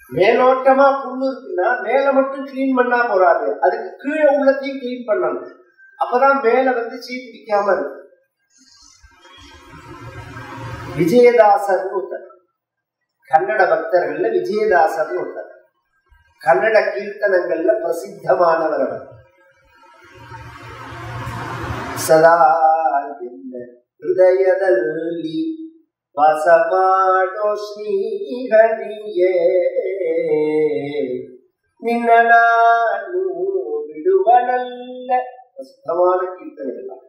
மேலோட்டமா புண்ணு இருக்குன்னா மேல மட்டும் கிளீன் பண்ணா போறாது, அதுக்கு கீழே உள்ளத்தையும் கிளீன் பண்ணணும். அப்பதான் மேல வந்து சீ பிடிக்காம இருக்கு. விஜயதாசர்னு ஒருத்தர், கன்னட பக்தர்கள்ல விஜயதாசர்னு ஒருத்தர், கன்னட கீர்த்தனங்கள்ல பிரசித்தமானவர் அவர். சதா ಹೃದಯದಲ್ಲಿ ವಾಸ ಮಾಡೋ ಶ್ರೀಹರಿಯೇ ನಿನ್ನ ನಾನು ಬಿಡುವನಲ್ಲ. பிரசித்தமான கீர்த்தனைகள்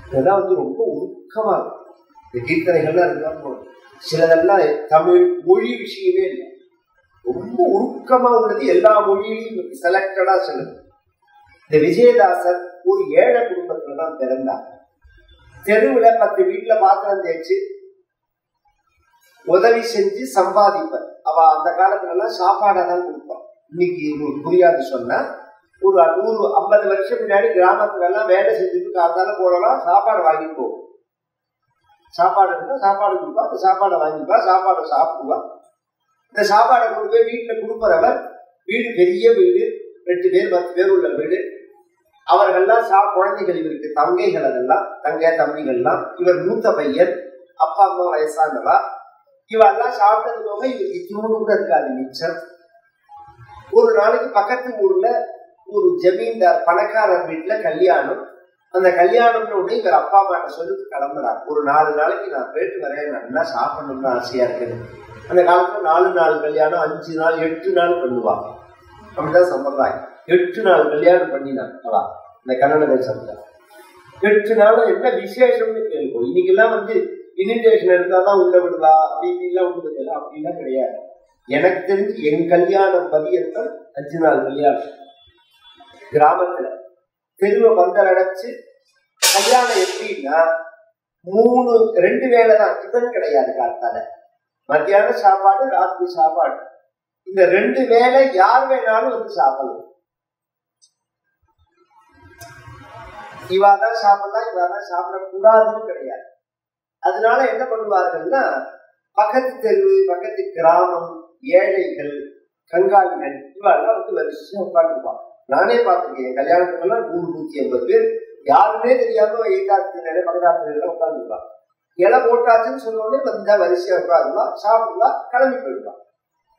இதெல்லாம் வந்து ரொம்ப உருக்கமா இருக்கும். இந்த கீர்த்தனைகள்லாம் இருந்தாலும் சிலதெல்லாம் தமிழ் மொழி விஷயமே இல்லை, ரொம்ப உருக்கமா உள்ளது, எல்லா மொழியிலையும் செலக்டடா சொல்லுது. இந்த விஜயதாசர் ஒரு ஏழை குடும்பத்துல தான் பிறந்தார். தெருவுல 10 வீட்டுல பாத்திரம் தேய்ச்சு உதவி செஞ்சு சம்பாதிப்பார். அவ அந்த காலத்துல எல்லாம் சாப்பாடாதான் கொடுப்பான். இன்னைக்கு புரியாது சொன்னா, ஒரு 150 வருஷம் முன்னாடி கிராமத்துல எல்லாம் வேலை செஞ்சுட்டு காத்தால போறவா சாப்பாடு வாங்கி போவோம். சாப்பாடு இருந்தா சாப்பாடு கொடுப்பா, அந்த சாப்பாடை வாங்கிப்பா, சாப்பாடை சாப்பிடுவா. இந்த சாப்பாடை கொண்டு போய் வீட்டுல கொடுப்பறவர், வீடு பெரிய வீடு, 8 பேர் 10 பேர் உள்ள வீடு. அவர்கள்லாம் குழந்தைகள், இவருக்கு தங்கைகள், அதெல்லாம் தங்கை தம்பிகள்லாம். இவர் மூத்த பையன், அப்பா அம்மா வயசானவா. இவெல்லாம் சாப்பிட்டது போக இவருக்கு தூண்டு கூட இருக்காது மிச்சம். ஒரு நாளைக்கு பக்கத்து ஊர்ல ஒரு ஜமீன்தார் பணக்காரர் வீட்டுல கல்யாணம். அந்த கல்யாணம்னு உடனே இவர் அப்பா அம்மாட்ட சொல்லிட்டு கிளம்புறாரு. ஒரு 4 நாளைக்கு நான் போயிட்டு வரேன், நான் என்ன சாப்பிடணும்னு ஆசையா இருக்குன்னு. அந்த காலத்துல 4 நாள் கல்யாணம், 5 நாள் 8 நாள் பண்ணுவாங்க. அப்படிதான் சம்பிரதாயம். 8 நாள் கல்யாணம் பண்ணினான் இந்த கன்னட தேசத்துல. 8 நாள் என்ன விசேஷம்னு கேள்வோம். இன்னைக்கு எல்லாம் வந்து இன்விடேஷன் இருந்தாதான் உள்ள விடுவா, அப்படின்லாம் உண்டு. அப்படின்லாம் கிடையாது. எனக்கு தெரிஞ்சு என் கல்யாணம் பதியத்தான் 5 நாள் கல்யாணம். கிராமத்துல தெருவை பந்தலடைச்சு கல்யாணம் எப்படின்னா 2 வேளை தான், டிஃபன் கிடையாது. காலத்தால மத்தியான சாப்பாடு, ராத்திரி சாப்பாடு. இந்த 2 வேளை யார் வேணாலும் வந்து சாப்பிடலாம். இவாதான் சாப்பிடலாம், இவாதான் சாப்பிடக்கூடாதுன்னு கிடையாது. அதனால என்ன பண்ணுவார்கள்னா, பக்கத்து தெரு, பக்கத்து கிராமம், ஏழைகள், கங்காளிகள் இவெல்லாம் வந்து வரிசையா உட்காந்துருப்பாங்க. நானே பார்த்துருக்கேன் கல்யாணத்துக்கெல்லாம் 100-150 பேர் யாருமே தெரியாம எய்தாத்திர பக்கத்தாத்திரெல்லாம் உட்காந்துருப்பாங்க. இலை போட்டாச்சுன்னு சொன்னோடனே வந்தா வரிசையா உட்காருவா, சாப்பிடுவா, கிளம்பி போயிடுவா.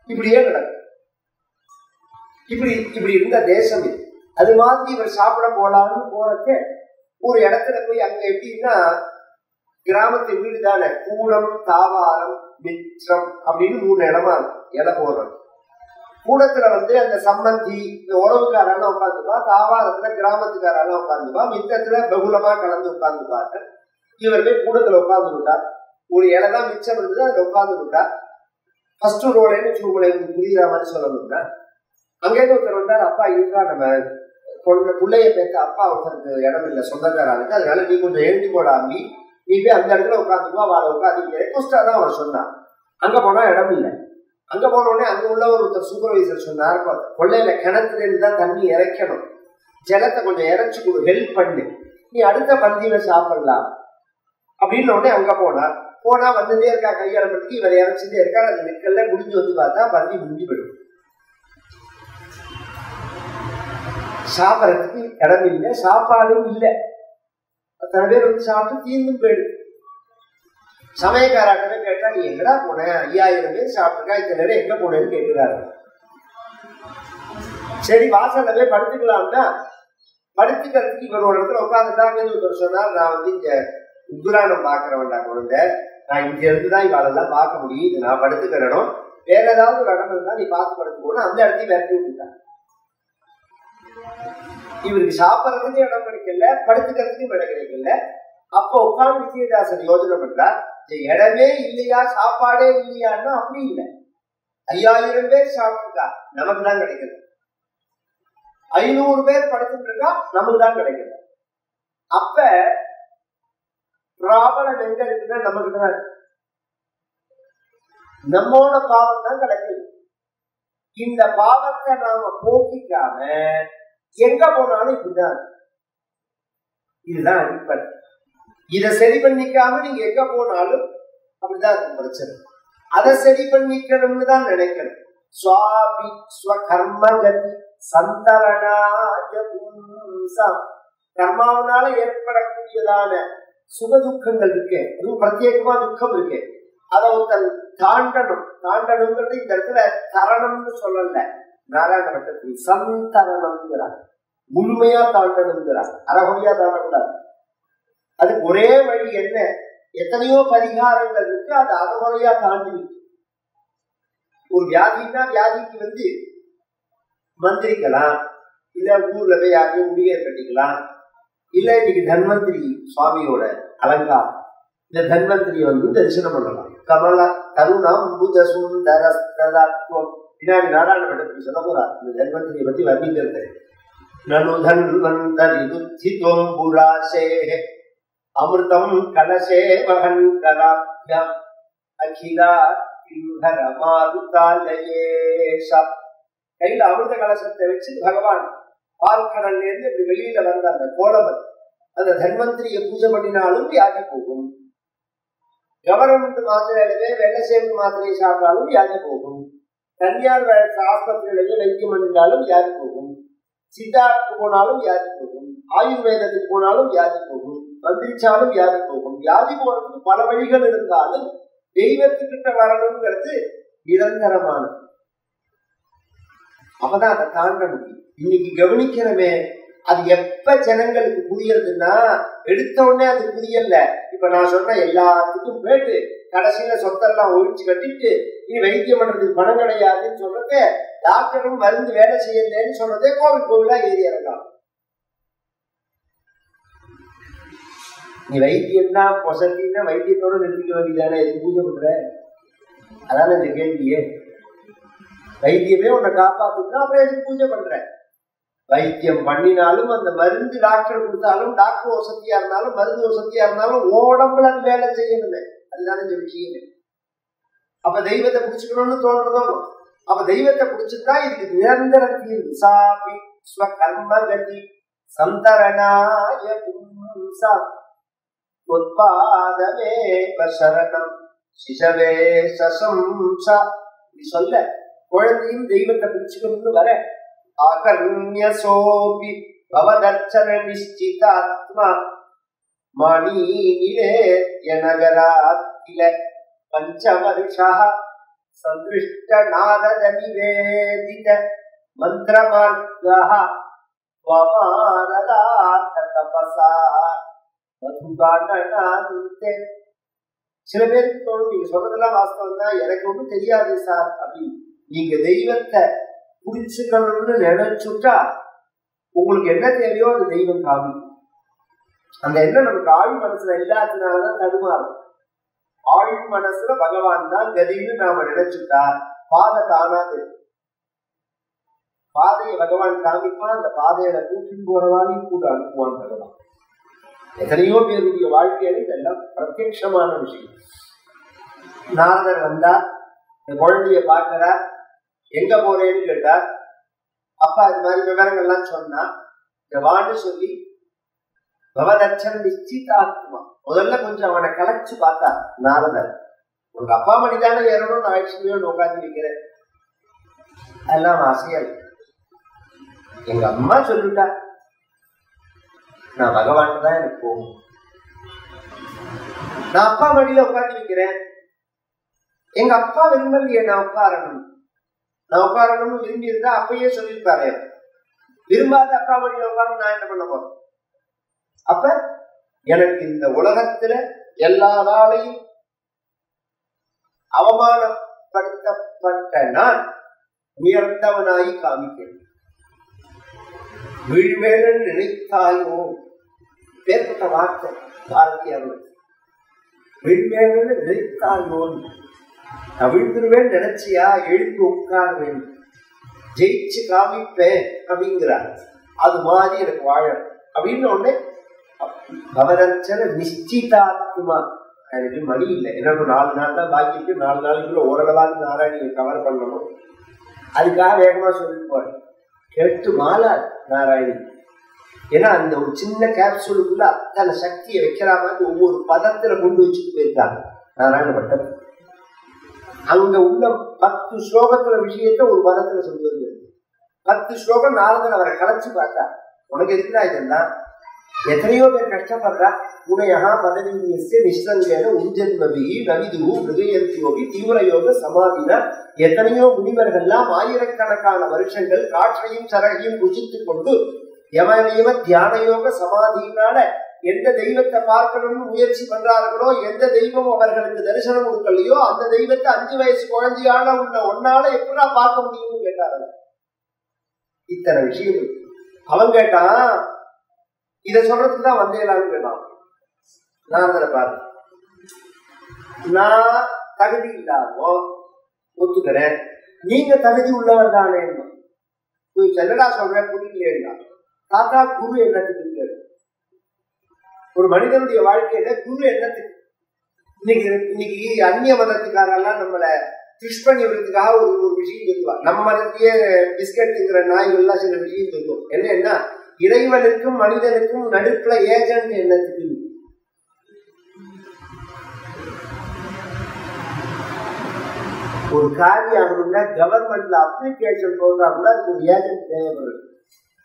இப்படியே நடக்கும். இப்படி இருந்த தேசம் இது. அது மாதிரி இவர் சாப்பிட போலான்னு போறப்ப ஒரு இடத்துல போய், அங்க எப்படின்னா கிராமத்து வீடு தானே, கூடம், தாவாரம், மிச்சம் அப்படின்னு 3 இடமா இருக்கும். இலை போடுறது கூடத்துல வந்து அந்த சம்பந்தி, இந்த உறவுக்காரெல்லாம் உட்காந்துப்பா. தாவாரத்துல கிராமத்துக்காரெல்லாம் உட்காந்துப்பா. மிச்சத்துல பகுலமா கலந்து உட்காந்துப்பாங்க. இவர் போய் கூடத்துல உட்கார்ந்து விட்டார். ஒரு இலை தான் மிச்சம் இருந்தது, அதுல உட்கார்ந்து விட்டார். ஃபர்ஸ்ட் ரோலேன்னு உங்களுக்கு புரியுற மாதிரி சொல்லணும்னா, அங்கேருந்து ஒருத்தர் வந்தார். அப்பா இருக்கா, நம்ம பிள்ளைய பேச அப்பா ஒருத்தருக்கு இடம் இல்லை, சொந்தக்காரானுக்கு, அதனால நீ கொஞ்சம் எழுதி போடாமி, நீ போய் அந்த இடத்துல உட்காந்துக்குவா, வாழை உட்காந்து ரெக்வஸ்டா தான் அவர் சொன்னார். அங்க போனா இடம் இல்லை. அங்க போன உடனே அங்க உள்ள ஒருத்தர் சூப்பர்வைசர் சொன்னார், கொள்ளையில கிணத்துல இருந்து தான் தண்ணி இறைக்கணும், ஜலத்தை கொஞ்சம் இறைச்சி கொடு, ஹெல்ப் பண்ணு, நீ அடுத்த பந்தியில சாப்பிடலாம் அப்படின்னு உடனே அங்க போனா வந்துட்டே இருக்கா கையாளப்பட்டுக்கு, இவர் இறைச்சிட்டே இருக்காரு. அது நெற்கல்ல முடிஞ்சு வந்து பார்த்தா பந்தி முடிஞ்சு போயிடும். சாப்பிட்றதுக்கு இடம் இல்லை, சாப்பாடும் இல்லை. அத்தனை பேர் வந்து சாப்பிட்டு தீர்ந்தும் போயிடுது. சமயக்காராட்டமே கேட்டா, நீ எங்கடா போன, 5000 பேர் சாப்பிட்டுருக்கா, இத்தனை நேரம் எங்க போனேன்னு கேட்கிறாரு. சரி வாசல்ல போய் படுத்துக்கலாம்னா, படுத்துக்கிறதுக்கு இவர் ஒரு இடத்துல உட்காந்துட்டாங்கன்னு ஒருத்தர் சொன்னார், நான் வந்து இங்க உக்ரானம் பாக்குறவன்டா குழந்தை, நான் இங்க இருந்துதான் இவாளெல்லாம் பார்க்க முடியும், இது நான் படுத்துக்கிறனும், வேற ஏதாவது ஒரு இடம் இருந்தா நீ பார்த்து படுத்துக்கணும், அந்த இடத்தையும் விரட்டி விட்டுட்டாங்க. இவருக்கு சாப்பிட்றதுக்கு இடம் கிடைக்கல, படுத்துக்கிறதுக்கும் இடம் கிடைக்கல. அப்போ உட்கார்ந்து விஜயதாசன் யோஜனை பண்றார், இடமே இல்லையா, சாப்பாடே இல்லையான்னா அப்படி இல்லை. 5000 பேர் சாப்பிட்டுருக்கா, நமக்கு தான் கிடைக்குது. 500 பேர் படுத்துட்டு இருக்கா, நமக்கு தான் கிடைக்குது. அப்ப ப்ராப்ளம் எங்க இருக்குன்னா நமக்கு தான், நம்மோட பாவம் தான் கிடைக்குது. இந்த பாவத்தை நாம போக்கிக்காம எங்க போனாலும் இப்படிதான். இதுதான் அடிப்படை. இதை சரி பண்ணிக்காம நீங்க எங்க போனாலும் அப்படிதான் இருக்கும் பிரச்சனை. அதை சரி பண்ணிக்கணும்னு தான் நினைக்கணும். சுவாபி ஸ்வகர்மகதி சந்தரணாய பும்சாம். கர்மாவனால ஏற்படக்கூடியதான சுகதுக்கங்கள் இருக்கு, அதுவும் பிரத்யேகமா துக்கம் இருக்கு. அதை ஒருத்தன் தாண்டணும். தாண்டணுங்கிறது இந்த இடத்துல தரணம்னு சொல்லல, நாராயண பட்டத்தில் சந்தரணம்ங்கிறார். முழுமையா தாண்டணுங்கிறார், அறகுறையா தாண்டக்கூடாது. அதுக்கு ஒரே வழி என்ன? எத்தனையோ பரிகாரங்கள் இருக்கு, அது அறகுறையா தாண்டி இருக்கு. ஒரு வியாதினா வியாதிக்கு மந்திரிக்கலாம், இல்ல ஊர்ல போய் யாரையும் முடியர் கட்டிக்கலாம், இல்ல இன்னைக்கு தன்வந்திரி சுவாமியோட அலங்காரம், இந்த தன்வந்திரியை தரிசனம் பண்ணலாம். கமல கருணம் புத சுந்தரஸ்தம். பின்னாடி நாராயண பட்டத்துக்கு சொல்ல போறார் இந்த தன்வந்திரியை பத்தி வர்ணிக்கிறது. நனு தன்வந்தரி துத்திதோம் புராசே அமிர்தம் கலசே மகன் கராப்யம் அகிலா கையில அமிர்த கலசத்தை வச்சு பகவான் பால்கடல்ல இருந்து இப்படி வெளியில வந்த அந்த கோலமன் அந்த தன்வந்திரியை பூஜை பண்ணினாலும் வியாதி போகும். கவர்மெண்ட் மாத்திரையிலே வெள்ளை சேர்ந்து மாத்திரையை சாப்பிட்டாலும் வியாதி போகும். தனியார் ஆஸ்பத்திரியிலேயே வைத்தியம் பண்ணினாலும் வியாதி போகும். சித்தார்த்து போனாலும் வியாதி போகும். ஆயுர்வேதத்துக்கு போனாலும் வியாதி போகும். மந்திரிச்சாலும் வியாதி போகும். வியாதி போறதுக்கு பல வழிகள் இருந்தாலும் தெய்வத்துக்கிட்ட வரணுங்கிறது நிரந்தரமானது. அப்பதான் அதை தாண்ட முடியும். இன்னைக்கு கவனிக்கிறமே, அது எப்ப ஜனங்களுக்கு புரியறதுன்னா எடுத்த உடனே அது புரியல. இப்ப நான் சொன்ன எல்லாத்துக்கும் போயிட்டு கடைசியில சொத்தெல்லாம் ஒழிச்சு கட்டிட்டு இனி வைத்தியம் பண்றதுக்கு பணம் கிடையாதுன்னு சொல்றதே, டாக்டரும் மருந்து வேலை செய்யலன்னு சொல்றதே கோவில் கோவிலா ஏறி இறங்கலாம். நீ வைத்தியம் தான் பொசத்தின்னா வைத்தியத்தோட நிறுத்திக்க வேண்டியதானே, எதுக்கு பூஜை பண்ற? அதான இந்த கேள்வியே. வைத்தியமே உன்னை காப்பாத்துனா அப்புறம் எதுக்கு பூஜை பண்ற? வைத்தியம் பண்ணினாலும் அந்த மருந்து டாக்டர் கொடுத்தாலும் டாக்டர் வசதியா இருந்தாலும் மருந்து வசதியா இருந்தாலும் உடம்புல அது வேலை செய்யணுமே, அதுதானே இந்த விஷயமே. அப்ப தெய்வத்தை பிடிச்சுக்கணும்னு தோன்றதோ, அப்ப தெய்வத்தை பிடிச்சிருந்தா இதுக்கு நிரந்தர தீர்வு. சாபி ஸ்வகர்மகதி சந்தரணாய பும்சாம் உத்பாதமே சரணம் சிசவே சசம்சா. சொல்ல குழந்தையும் தெய்வத்தை பிடிச்சுக்கணும்னு வர ஆகர்ணியசோபி பவதர்ச்சன நிஷ்சிதாத்மா மணிநிலே நகராத்தில பஞ்சவருஷா சந்திருஷ்ட நாரத நிவேதித மந்திரமார்கः வமாரதார்த்த தபஸா மதுகானநாந்தே. சில பேருக்கு தோணும் நீங்க சொல்றதெல்லாம் வாஸ்தவம் தான், எனக்கு ஒன்றும் தெரியாது சார் அப்படின்னு. நீங்க தெய்வத்தை புடிச்சுக்கணும்னு நினைச்சுட்டா உங்களுக்கு என்ன தேவையோ அது தெய்வம் காமிக்கும். அந்த எண்ணம் நமக்கு ஆழ் மனசுல இல்லாததுனாலதான் தடுமாறும். ஆழ் மனசுல பகவான் தான் கதின்னு நாம நினைச்சுட்டா பாதை தானாது. பாதையை பகவான் காமிப்பான், அந்த பாதையில கூட்டின்னு போறவாளையும் கூட அனுப்புவான் பகவான். எத்தனையோ பேருடைய வாழ்க்கையில இதெல்லாம் பிரத்யட்சமான விஷயம். நாரதர் வந்தா இந்த குழந்தைய பார்க்கிறா, எங்க போறேன்னு கேட்டார். அப்பா இது மாதிரி விவரங்கள்லாம் சொன்னா வான்னு சொல்லி பவதர்ச்சன் நிச்சிதாத்மா. முதல்ல கொஞ்சம் அவனை கலைச்சு பார்த்தா நாரதர், உங்க அப்பா மணிதானே ஏறணும், நான் ஆயிடுச்சுலையோ உட்காந்து வைக்கிறேன், அதெல்லாம் ஆசையாள். எங்க அம்மா சொல்லிட்டா நான் பகவான் தான் எனக்கு போகும், நான் அப்பா மடியில உட்காந்து வைக்கிறேன். எங்க அப்பா விரும்பலையே நான் உட்காரணும்னு விரும்பி இருந்தா அப்பயே சொல்லியிருப்பாரு. விரும்பாத அப்பா மடியில உட்காந்து நான் என்ன பண்ண போறேன்? அப்ப எனக்கு இந்த உலகத்துல எல்லா நாளையும் அவமானப்படுத்தப்பட்ட நான் உயர்ந்தவனாய் காமிக்கிறேன். வீழ்வேலன் நினைத்தாயோ பேர்பட்ட வார்த்தை பாரதியார். வீழ்வேலன் நினைத்தாயோ, நான் விழுந்துருவேன் நினைச்சியா, எழுந்து உட்காருவேன், ஜெயிச்சு காமிப்பேன் அப்படிங்கிறார். அது மாதிரி எனக்கு வாழணும் அப்படின்னு ஒண்ணு. பவதர்ச்சன நிச்சிதாத்மா. எனக்கு மணி இல்லை, என்னோட 4 நாள் தான் பாக்கி இருக்கு. 4 நாளுக்குள்ள ஓரளவாக நாராயணியை கவர் பண்ணணும். அதுக்காக வேகமா சொல்லிட்டு போறேன். கேட்டு மாலா நாராயணி. ஏன்னா அந்த ஒரு சின்ன கேப்சூலுக்குள்ள அத்தனை சக்தியை வைக்கிற மாதிரி ஒவ்வொரு பதத்துல கொண்டு வச்சுட்டு போயிருக்காங்க நாராயண பட்டம். அங்க உள்ள 10 ஸ்லோகத்துல விஷயத்த ஒரு பதத்துல சொல்லுவது. 10 ஸ்லோகம் நாரதன் அவரை கலைச்சு பார்த்தா, உனக்கு எதுக்குடா இதெல்லாம், எத்தனையோ பேர் கஷ்டப்படுறா, உனையகா பதவியஸ்ய நிஷ்டங்கேன உஞ்சன்மபி நவிது மிருகயந்தியோகி தீவிர யோக சமாதினா, எத்தனையோ முனிவர்கள்லாம் ஆயிரக்கணக்கான வருஷங்கள் காற்றையும் சரகையும் புஜித்து கொண்டு யம தியான யோக சமாதியினால எந்த தெய்வத்தை பார்க்கணும்னு முயற்சி பண்றார்களோ, எந்த தெய்வம் அவர்களுக்கு தரிசனம் கொடுக்கலையோ அந்த தெய்வத்தை 5 வயசு குழந்தையான உள்ள ஒன்னால எப்படா பார்க்க முடியும்னு கேட்டார்கள். இத்தனை விஷயம் அவன் கேட்டான். இதை சொல்றதுக்கு தான் வந்தேலான்னு கேட்டான். நான் அதில் பாரு, நான் தகுதி இல்லாமோ ஒத்துக்கிறேன், நீங்க தகுதி உள்ளவர் தானே, செல்லடா சொல்றேன் புரியலேன்னா. தாத்தா குரு என்னத்துக்கு? ஒரு மனிதனுடைய வாழ்க்கையில குரு என்னத்துக்கு? இன்னைக்கு அந்நிய மதத்துக்காரெல்லாம் நம்மளை ஃபிஷ் பண்ணி விடுறதுக்காக ஒரு விஷயம் சொல்லுவாங்க. நம்ம மதத்தையே பிஸ்கட்டுங்கிற நாய்கள்லாம் சில விஷயம் சொல்லுவோம். என்னன்னா, இறைவனுக்கும் மனிதனுக்கும் நடுப்புல ஏஜென்ட் என்னத்துக்கு? ஒரு காரியம் ஆகணும்னா கவர்மெண்ட்ல அப்ளிகேஷன் போடுறா கூட அதுக்கு ஒரு ஏஜென்ட் தேவைப்படுது.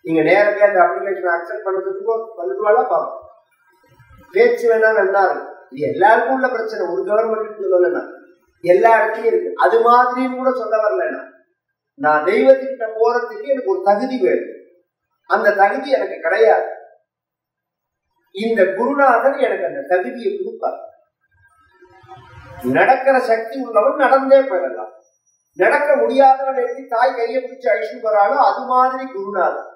நீங்க நேரடியாக அந்த அப்ளிகேஷன் அக்செப்ட் பண்ணுறதுக்கோ பண்ணுவாளா பார்ப்போம். பேச்சு வேணா நல்லா இருக்கும். இது எல்லாருக்கும் உள்ள பிரச்சனை. ஒரு கவர்மெண்ட் சொல்லலைன்னா எல்லா இடத்துலையும் இருக்கு. அது மாதிரின்னு கூட சொல்ல வரலன்னா, நான் தெய்வத்துக்கிட்ட போறதுக்கு எனக்கு ஒரு தகுதி வேணும். அந்த தகுதி எனக்கு கிடையாது. இந்த குருநாதர் எனக்கு அந்த தகுதியை கொடுப்பார். நடக்கிற சக்தி உள்ளவன் நடந்தே போயிடலாம். நடக்க முடியாதவன் எப்படி தாய் கையை பிடிச்சி அழிச்சுட்டு போறாளோ அது மாதிரி குருநாதர்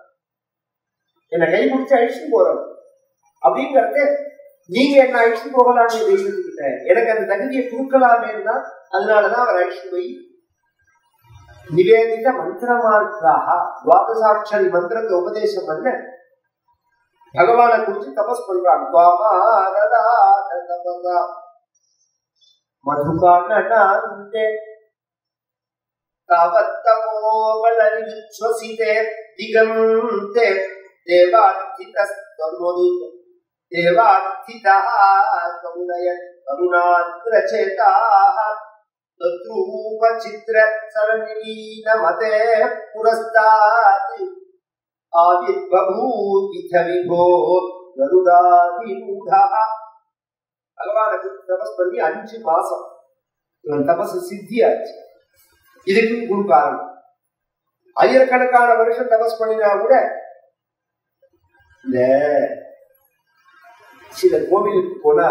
என்னை கை பிடிச்சி அழிச்சுட்டு போறவன். அப்படிங்கிறது நீங்க என்ன அழிச்சுட்டு போகலாமே தெய்வத்துக்கிட்ட, எனக்கு அந்த தகுதியை கொடுக்கலாமேன்னா அதனாலதான் அவர் அழிச்சுட்டு போய் நிவேதித மந்திரமார்க்காக துவாதசாட்சரி மந்திரத்தை உபதேசம் பண்ண பகவானை குறிச்சு தபஸ் பண்றான். மதுகானே தாவத்தமோவலரிஸ்வசிதே திகந்தே தேவார்த்திதஸ்வமோது தேவார்த்திதா கமுனய கருணாத்ரசேதாஹ தத்ரூப சித்ர சரணிலீன மதே புரஸ்தாத் ஆவிர்பூதித விபோ கருடாதிரூடா. பகவானுக்கு தபஸ் பண்ணி 5 மாசம் இவன் தபசு சித்தியாச்சு. இதுக்கு குரு காரணம். ஆயிரக்கணக்கான வருஷம் தபஸ் பண்ணினா கூட இந்த சில கோவிலுக்கு போனா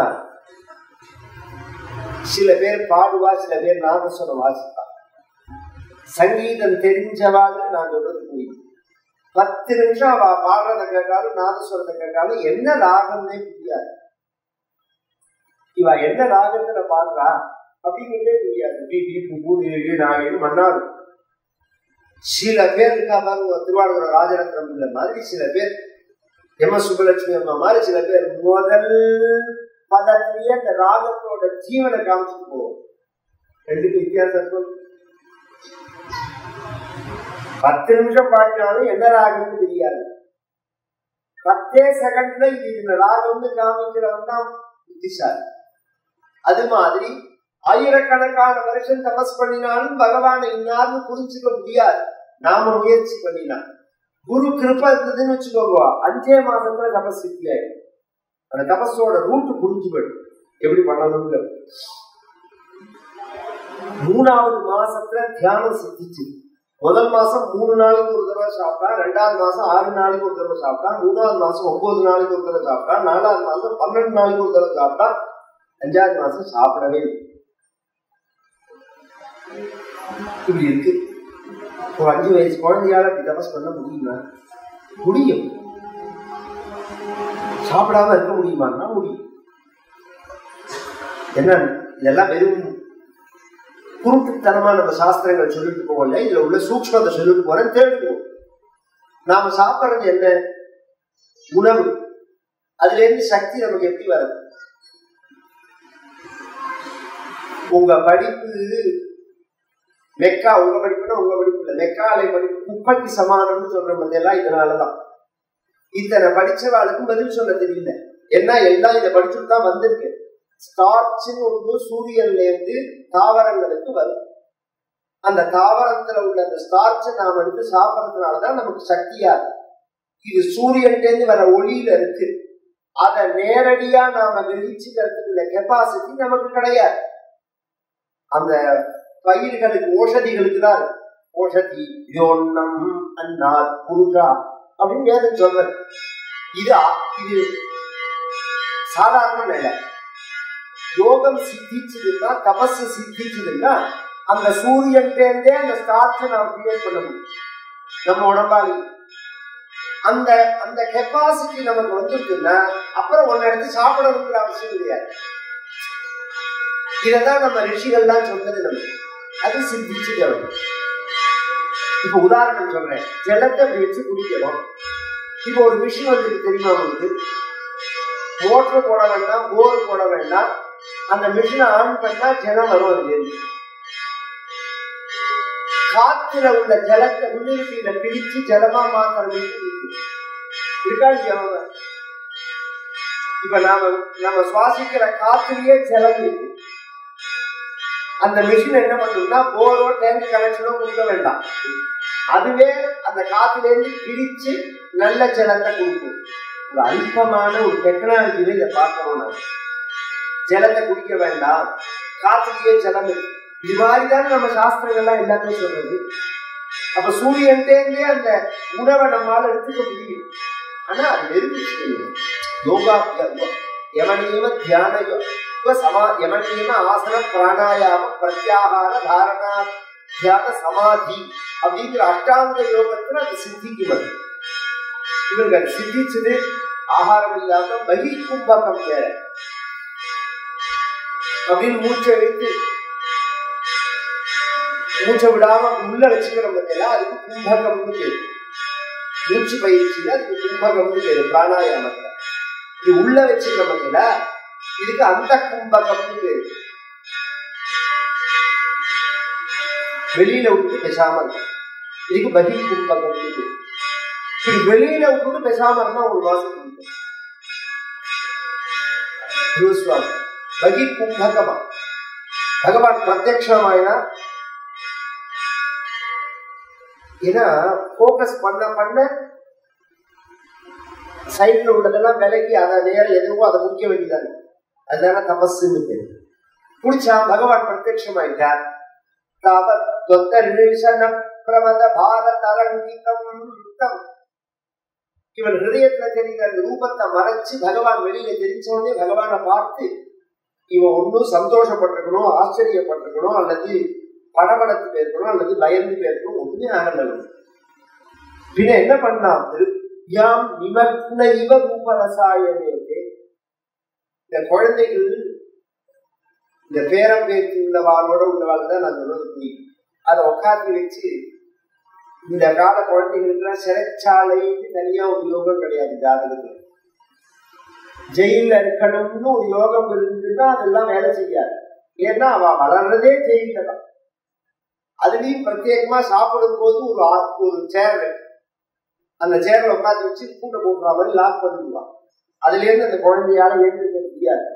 சில பேர் பாடுவா, சில பேர் நாதஸ்வரம் வாசிப்பா. சங்கீதம் தெரிஞ்சவாங்க நான் சொல்றது புரியும். 10 நிமிஷம் அவ பாடுறத கேட்டாலும் நாதஸ்வரத்தை கேட்டாலும் என்ன ராகம்னே புரியாது. இவ என்ன ராகத்துல பாடுறா அப்படிங்கிறதே புரியாது. மன்னாடு சில பேர் இருக்கா பாருங்க, திருவாரூர் ராஜரத்னம் இந்த மாதிரி சில பேர், எம் எஸ் சுப்பலட்சுமி அம்மா மாதிரி சில பேர் முதல் பதத்திலேயே அந்த ராகத்தோட ஜீவனை காமிச்சுட்டு போவோம். 2க்கும் வித்தியாசம் இருக்கும். 10 நிமிஷம் பாடினாலும் என்ன ராகம்னு தெரியாது. 10 செகண்ட்ல இது இந்த ராகம்னு காமிக்கிறவன் தான் புத்திசாலி. அது மாதிரி ஆயிரக்கணக்கான வருஷம் தபஸ் பண்ணினாலும் பகவானை இன்னார்னு புரிஞ்சுக்க முடியாது. நாம முயற்சி பண்ணினா குரு கிருப்பா இருந்ததுன்னு வச்சுக்கோங்க, 5 மாசத்துல தபஸ் சித்தியாயிடும். அந்த தபஸோட ரூட்டு புரிஞ்சு போயிடும் எப்படி பண்ணணும்னு. 3வது மாசத்துல தியானம் சித்திச்சு. முதல் மாசம் 3 நாளைக்கு ஒரு தடவை சாப்பிட்டா, 2வது மாசம் 6 நாளைக்கு ஒரு தடவை சாப்பிட்டா, 3வது மாசம் 9 நாளைக்கு ஒரு தடவை சாப்பிட்டா, 4வது மாசம் 12 நாளைக்கு ஒரு தடவை சாப்பிட்டா, 5வது மாசம் சாப்பிடவே இல்லை. இப்படி இருக்கு. ஒரு 5 வயசு குழந்தையால இப்படி தபஸ் பண்ண முடியுமா? முடியும். சாப்பிடாம இருக்க முடியுமான்னா முடியும். என்ன இதெல்லாம் வெறும் குருட்டுத்தனமா நம்ம சாஸ்திரங்கள் சொல்லிட்டு போகல, இதுல உள்ள சூக்ஷ்மத்தை சொல்லிட்டு போறேன், தேடுவோம். நாம சாப்பிடுறது என்ன? உணவு. அதுல இருந்து சக்தி நமக்கு எப்படி வருது? உங்க படிப்பு மெக்கா, உங்க படிப்புனா உங்க படிப்பு இல்லை, மெக்காலை படிப்பு குப்பைக்கு சமானம்னு சொல்ற மாதிரிலாம் இதனாலதான். இத்தனை படிச்சவாளுக்கும் பதில் சொல்ல தெரியல. ஏன்னா எல்லாம் இதை படிச்சுட்டு தான் வந்திருக்கு. ஸ்டார்ச்னு ஒன்று சூரியன்ல இருந்து தாவரங்களுக்கு வரும். அந்த தாவரத்துல உள்ள அந்த ஸ்டார்ச்சை நாம் எடுத்து சாப்பிட்றதுனாலதான் நமக்கு சக்தியா இருக்கு. இது சூரியன்லேருந்து வர ஒளியில இருக்கு. அதை நேரடியா நாம கிரகிச்சுக்கிறதுக்குள்ள கெப்பாசிட்டி நமக்கு கிடையாது. அந்த பயிர்களுக்கு ஓஷதிகளுக்கு தான் இருக்கு. ஓஷதி யோன்னம் அன்னார் புருஷா அப்படின்னு வேதம் சொல்றது. இது சாதாரண நிலை. யோகம் சித்திச்சதுன்னா, தபசு சித்திச்சதுன்னா, அந்த சூரியன்லேருந்தே அந்த ஸ்டார்ச்சை நாம் கிரியேட் பண்ண முடியும் நம்ம உடம்பாளி. அந்த அந்த கெப்பாசிட்டி நமக்கு வந்துருக்குன்னா அப்புறம் ஒன்னு எடுத்து சாப்பிடணுங்கிற அவசியம் கிடையாது. இததான் நம்ம ரிஷிகள்லாம் சொன்னது நமக்கு. அது சித்திச்சு வரும். இப்ப உதாரணம் சொல்றேன். ஜலத்தை வச்சு குடிக்கணும். இப்போ ஒரு மிஷின் வந்து தெரியுமா உங்களுக்கு? மோட்டர் போட வேண்டாம், போர் போட வேண்டாம். அந்த மிஷினை ஆன் பண்ணா ஜலம் வரும். அது காத்துல உள்ள ஜலத்தை உண்மையில பிரிச்சு ஜலமா மாத்திர மிஷின் இருக்கா? இப்ப நாம சுவாசிக்கிற காத்துலயே ஜலம் இருக்கு. அந்த மிஷின் என்ன பண்ணும்னா போரோ டேங்க் கனெக்ஷனோ கொடுக்க வேண்டாம். அதுவே அந்த காத்துல இருந்து பிரிச்சு நல்ல ஜலத்தை கொடுக்கும். ஒரு அல்பமான ஒரு டெக்னாலஜியில இதை பார்க்கணும். நான் ஜலத்தை குடிக்க வேண்டாம், காத்துலயே ஜலம் இருக்கு. இது மாதிரிதான் நம்ம சாஸ்திரங்கள்லாம் எல்லாமே சொல்றது. அப்ப சூரியன்டே அந்த உணவை நம்மளால எடுத்துக்க முடியும். ஆனா அது வெறும் விஷயம். யோகாபியம் யமனியம தியான யமனியம ஆசன பிராணாயாம பிரத்யாகார தாரணா தியான சமாதி அப்படிங்கிற அஷ்டாங்க யோகத்துல அது சித்திக்கு வருது. இவருக்கு அது சித்திச்சது ஆகாரம் இல்லாம பகி கும்பகம் வேற அப்படின்னு மூச்சை வைத்து மூச்சை விடாம உள்ள வச்சுக்கிற பத்தியா அதுக்கு கும்பகம்னு பேரு. மூச்சு பயிற்சியில அதுக்கு கும்பகம்னு பேரு. பிராணாயாமத்துல இது உள்ள வச்சுக்கிற பத்தியா இதுக்கு அந்த கும்பகம்னு பேரு. வெளியில விட்டுட்டு பேசாம இருக்கும். இதுக்கு பகி கும்பகம்னு பேரு. இது வெளியில விட்டுட்டு பேசாம இருந்தா ஒரு மாசம் பகி கும்பகமா பகவான் பிரத்யக்ஷமாயினா. ஏன்னா போக்கஸ் பண்ண பண்ண சைட்ல உள்ளதெல்லாம் விலகி அதை நேரம் எதுவோ அதை முடிக்க வேண்டியதாங்க. அதுதான தபஸ்ன்னு பேரு. புடிச்சா பகவான் பிரத்யக்ஷமாயிட்டார். இவன் ஹிருதயத்துல தெரிந்த அந்த ரூபத்தை மறைச்சு பகவான் வெளியில தெரிஞ்ச உடனே பகவானை பார்த்து இவன் ஒன்னும் சந்தோஷப்பட்டிருக்கணும், ஆச்சரியப்பட்டிருக்கணும், அல்லது படபடத்து பேர்க்கணும், அல்லது பயந்து பேர்க்கணும், ஒண்ணுமே ஆகல. பின்ன என்ன பண்ணான்? யாம் நிமக்ன இவ ரூபரசாயனே. இந்த குழந்தைகள் இந்த பேரம் பேச்சு உள்ளவாளோட உள்ளவாள் தான் நான் சொல்றது புரியும். அதை உட்காந்து வச்சு இந்த கால குழந்தைகளுக்குலாம் சிறைச்சாலைக்கு தனியா ஒரு யோகம் கிடையாது. ஜாதகத்துல ஜெயில இருக்கணும்னு ஒரு யோகம் இருந்துன்னா அதெல்லாம் வேலை செய்யாது. ஏன்னா அவ வளர்றதே ஜெயில தான். அதுலயும் பிரத்யேகமா சாப்பிடும் போது ஒரு சேர், அந்த சேர்ல உட்காந்து வச்சு கூட்ட போடுற மாதிரி லாக் பண்ணிடுவான். அதுல இருந்து அந்த குழந்தையால ஏற்றுக்க முடியாது.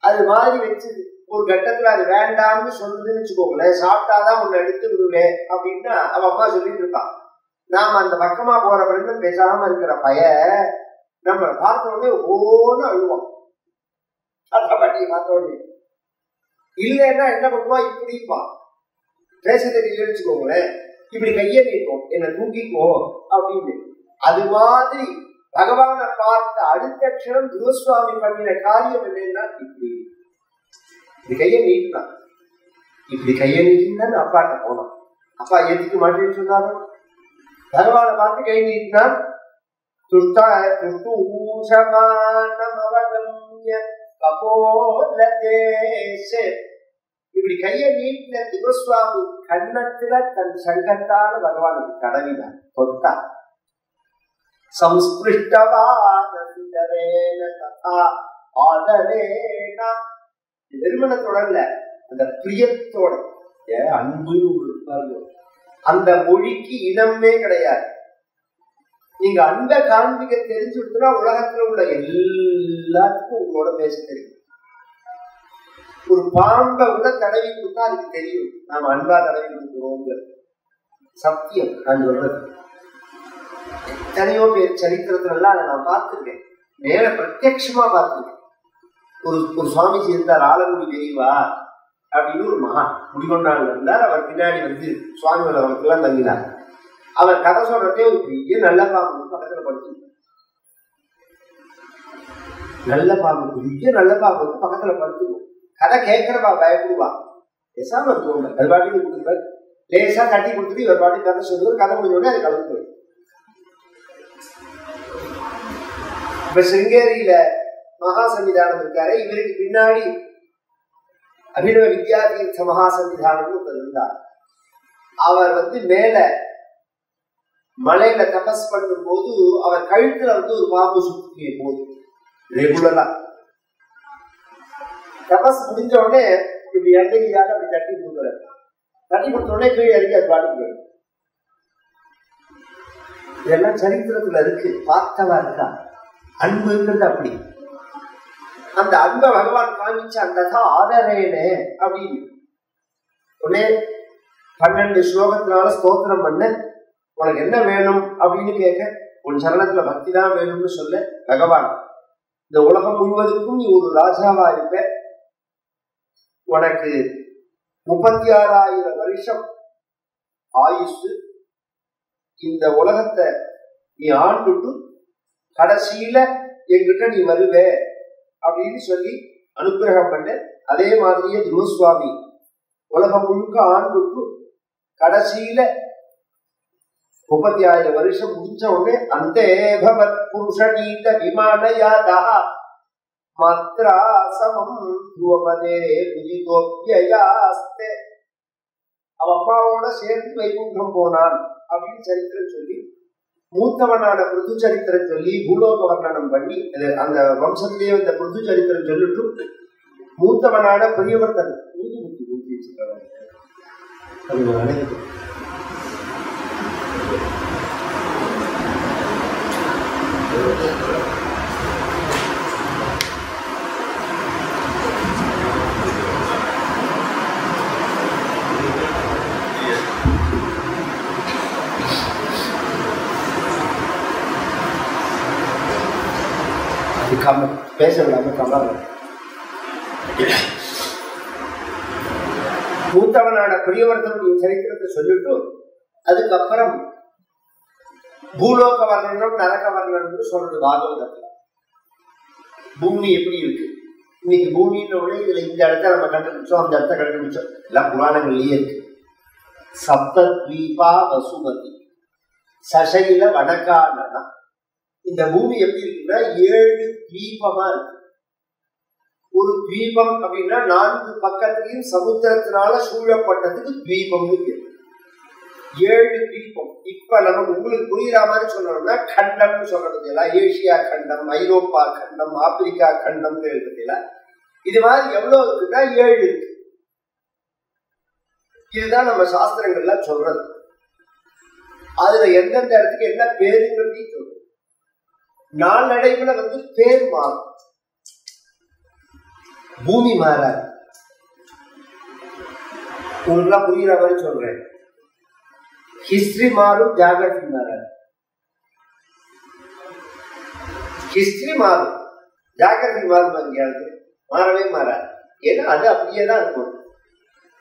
அது மாதிரி வச்சு ஒரு கட்டத்துல அது வேண்டாம்னு சொல்லுதுன்னு வச்சுக்கோங்களேன். சாப்பிட்டாதான் உன்னை எடுத்து விடுவேன் அப்படின்னா அவ அம்மா சொல்லிட்டு இருப்பான். நாம அந்த பக்கமா போற பிறகு பேசாம இருக்கிற பைய நம்ம பார்த்த உடனே ஓன்னு அழுவோம். அந்த பாட்டியை பார்த்த உடனே இல்லைன்னா என்ன பண்ணுவான்? இப்படிப்பான். பேச தெரியலன்னு வச்சுக்கோங்களேன், இப்படி கையை நீட்டும், என்னை தூக்கிக்கோ அப்படின்னு. அது மாதிரி பகவானை பார்த்த அடுத்த க்ஷணம் குருசுவாமி பண்ணின காரியம் என்னன்னா இப்படி கையை நீட்டினான். இப்படி கையை நீட்டினா அப்பாட்ட போனான். அப்பா ஏத்துக்க மாட்டேன்னு சொன்னாலும் பகவானை பார்த்து கை நீட்டினான். இப்படி கையை நீட்டின குருசுவாமி கண்ணத்துல தன் சங்கத்தால பகவானுக்கு கடவினான், தொட்டான். வெறுமனத்தோட இல்ல, அந்த பிரியத்தோட அன்பு அந்த மொழிக்கு இனமே கிடையாது. நீங்க அன்பை காண்பிக்க தெரிஞ்சுடுத்துனா உலகத்துல உள்ள எல்லாத்துக்கும் உங்களோட பேச தெரியும். ஒரு பாம்பை கூட தடவி கொடுத்தா அதுக்கு தெரியும் நாம அன்பா தடவி கொடுக்கிறோங்க. சத்தியம் நான் சொல்றது. எத்தனையோ பேர் சரித்திரத்துல எல்லாம் அதை நான் பார்த்துருக்கேன், நேர பிரத்யட்சமா பார்த்துருக்கேன். ஒரு சுவாமிஜி இருந்தார், ஆலங்குடி தெரியவா அப்படின்னு ஒரு மகா முடிகொண்டாள் இருந்தார். அவர் பின்னாடி வந்து சுவாமிகள் அவருக்கெல்லாம் தங்கினார். அவர் கதை சொல்றதே ஒரு பெரிய நல்ல பாம்பு பக்கத்துல படுத்து, நல்ல பாம்பு பெரிய நல்ல பாம்பு வந்து பக்கத்துல படுத்துக்கும். கதை கேட்கிறவா பயப்படுவா, பேசாம தோணும். அது பாட்டுக்கு கொடுத்துருப்பாரு, லேசா தட்டி கொடுத்துட்டு இவர் பாட்டு கதை சொல்லுவார். கதை முடிஞ்சோடனே அது கலந்து போயிடும். இப்ப சிருங்கேரியில மகா சன்னிதானம் இருக்காரு, இவருக்கு பின்னாடி அபிநவ வித்யாதீர்த்த மகா சன்னிதானம் இருந்தார். அவர் வந்து மேல மலையில தபஸ் பண்ணும் போது அவர் கழுத்துல வந்து ஒரு பாம்பு சுத்திய போது ரெகுலரா தபஸ் முடிஞ்ச உடனே இப்படி இறங்கையாக அப்படி தட்டி கொடுக்குறாரு. தட்டி கொடுத்த உடனே கீழே இறங்கி அது பாட்டு போயிடும். இதெல்லாம் சரித்திரத்துல இருக்கு, பார்த்தவா இருக்கா. அன்புங்கிறது அப்படி. அந்த அன்பை பகவான் காமிச்ச அந்த ஆதரேனே அப்படின்னு உடனே 12 ஸ்லோகத்தினால ஸ்தோத்திரம் பண்ண. உனக்கு என்ன வேணும் அப்படின்னு கேட்க, உன் சரணத்துல பக்தி தான் வேணும்னு சொல்ல பகவான் இந்த உலகம் முழுவதுக்கும் நீ ஒரு ராஜாவா இருப்ப, உனக்கு 36,000 வருஷம் ஆயுசு, இந்த உலகத்தை நீ ஆண்டுட்டு கடைசியில என்கிட்ட நீ வருவே அப்படின்னு சொல்லி அனுகிரகம் பண்ண. அதே மாதிரியே துருசுவாமி உலகம் முழுக்க ஆண்டுட்டு கடைசியில 36,000 வருஷம் முடிஞ்ச உடனே அந்த பவத் புருஷநீத விமானயாதா மாத்ராசமம் துவபதே புஜிதோப்யயாஸ்தே, அவ அம்மாவோட சேர்ந்து வைகுண்டம் போனான் அப்படின்னு சரித்திரம் சொல்லி, மூத்தவனான பிருது சரித்திரம் சொல்லி பூலோக வர்ணனம் பண்ணி, அந்த வம்சத்திலேயே இந்த பிருது சரித்திரம் சொல்லிட்டு மூத்தவனான பெரியவர்தன் பேச விடாம கமல மூத்தவனான பிரியவர்தனுடைய சரித்திரத்தை சொல்லிட்டு அதுக்கப்புறம் பூலோக வர்ணனம் நரக வர்ணனம் சொல்றது பாகவதத்துல. பூமி எப்படி இருக்கு இன்னைக்கு, பூமின்னு இதுல இந்த இடத்த நம்ம கண்டுபிடிச்சோம், அந்த இடத்த கண்டுபிடிச்சோம், எல்லாம் புராணங்கள்லயே இருக்கு. சப்தத்வீபா வசுமதி சசைல வடகானனா. இந்த பூமி எப்படி இருக்குன்னா 7 தீபமா இருக்கு. ஒரு தீபம் அப்படின்னா 4 பக்கத்திலையும் சமுத்திரத்தினால சூழப்பட்டதுக்கு தீபம்னு பேரு. 7 தீபம். இப்ப நமக்கு உங்களுக்கு புரியுற மாதிரி சொல்லணும்னா கண்டம்னு சொல்றது எல்லாம் ஏசியா கண்டம், ஐரோப்பா கண்டம், ஆப்பிரிக்கா கண்டம் எழுதுல. இது மாதிரி எவ்வளவு இருக்குன்னா 7 இருக்கு. இதுதான் நம்ம சாஸ்திரங்கள்ல சொல்றது. அதுல எந்தெந்த இடத்துக்கு என்ன பேருங்கிறதையும் சொல்றது. நாளடைவுல வந்து பேர் மாறும், பூமி மாறாது. உங்களுக்கு புரியுற மாதிரி சொல்றேன். ஹிஸ்டரி மாறும், ஜியோகிராபி மாறாது. ஹிஸ்டரி மாறும், ஜியோகிராபி மாறும், எங்கேயாவது மாறவே மாறாது. ஏன்னா அது அப்படியே தான் இருக்கும்.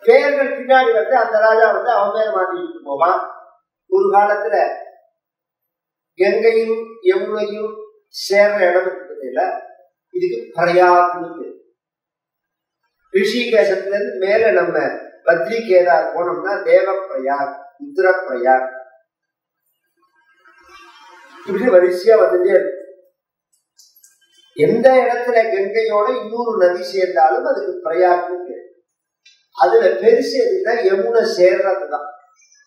பேர்கள் பின்னாடி வந்து அந்த ராஜா வந்து அவன் பேர் மாட்டிட்டு போவான். ஒரு காலத்துல கங்கையும் யமுனையும் சேர்ற இடம் இருக்கிறதுல இதுக்கு பிரயாக்னு பேர். ரிஷிகேசத்துல இருந்து மேல நம்ம பத்ரி கேதார் போனோம்னா தேவ பிரயாக், உத்தர பிரயாக், இப்படி வரிசையா வந்துட்டே இருக்கு. எந்த இடத்துல கங்கையோட இன்னொரு நதி சேர்ந்தாலும் அதுக்கு பிரயாக்னு பேர். அதுல பெருசு எதுனா யமுனை சேர்றதுதான்.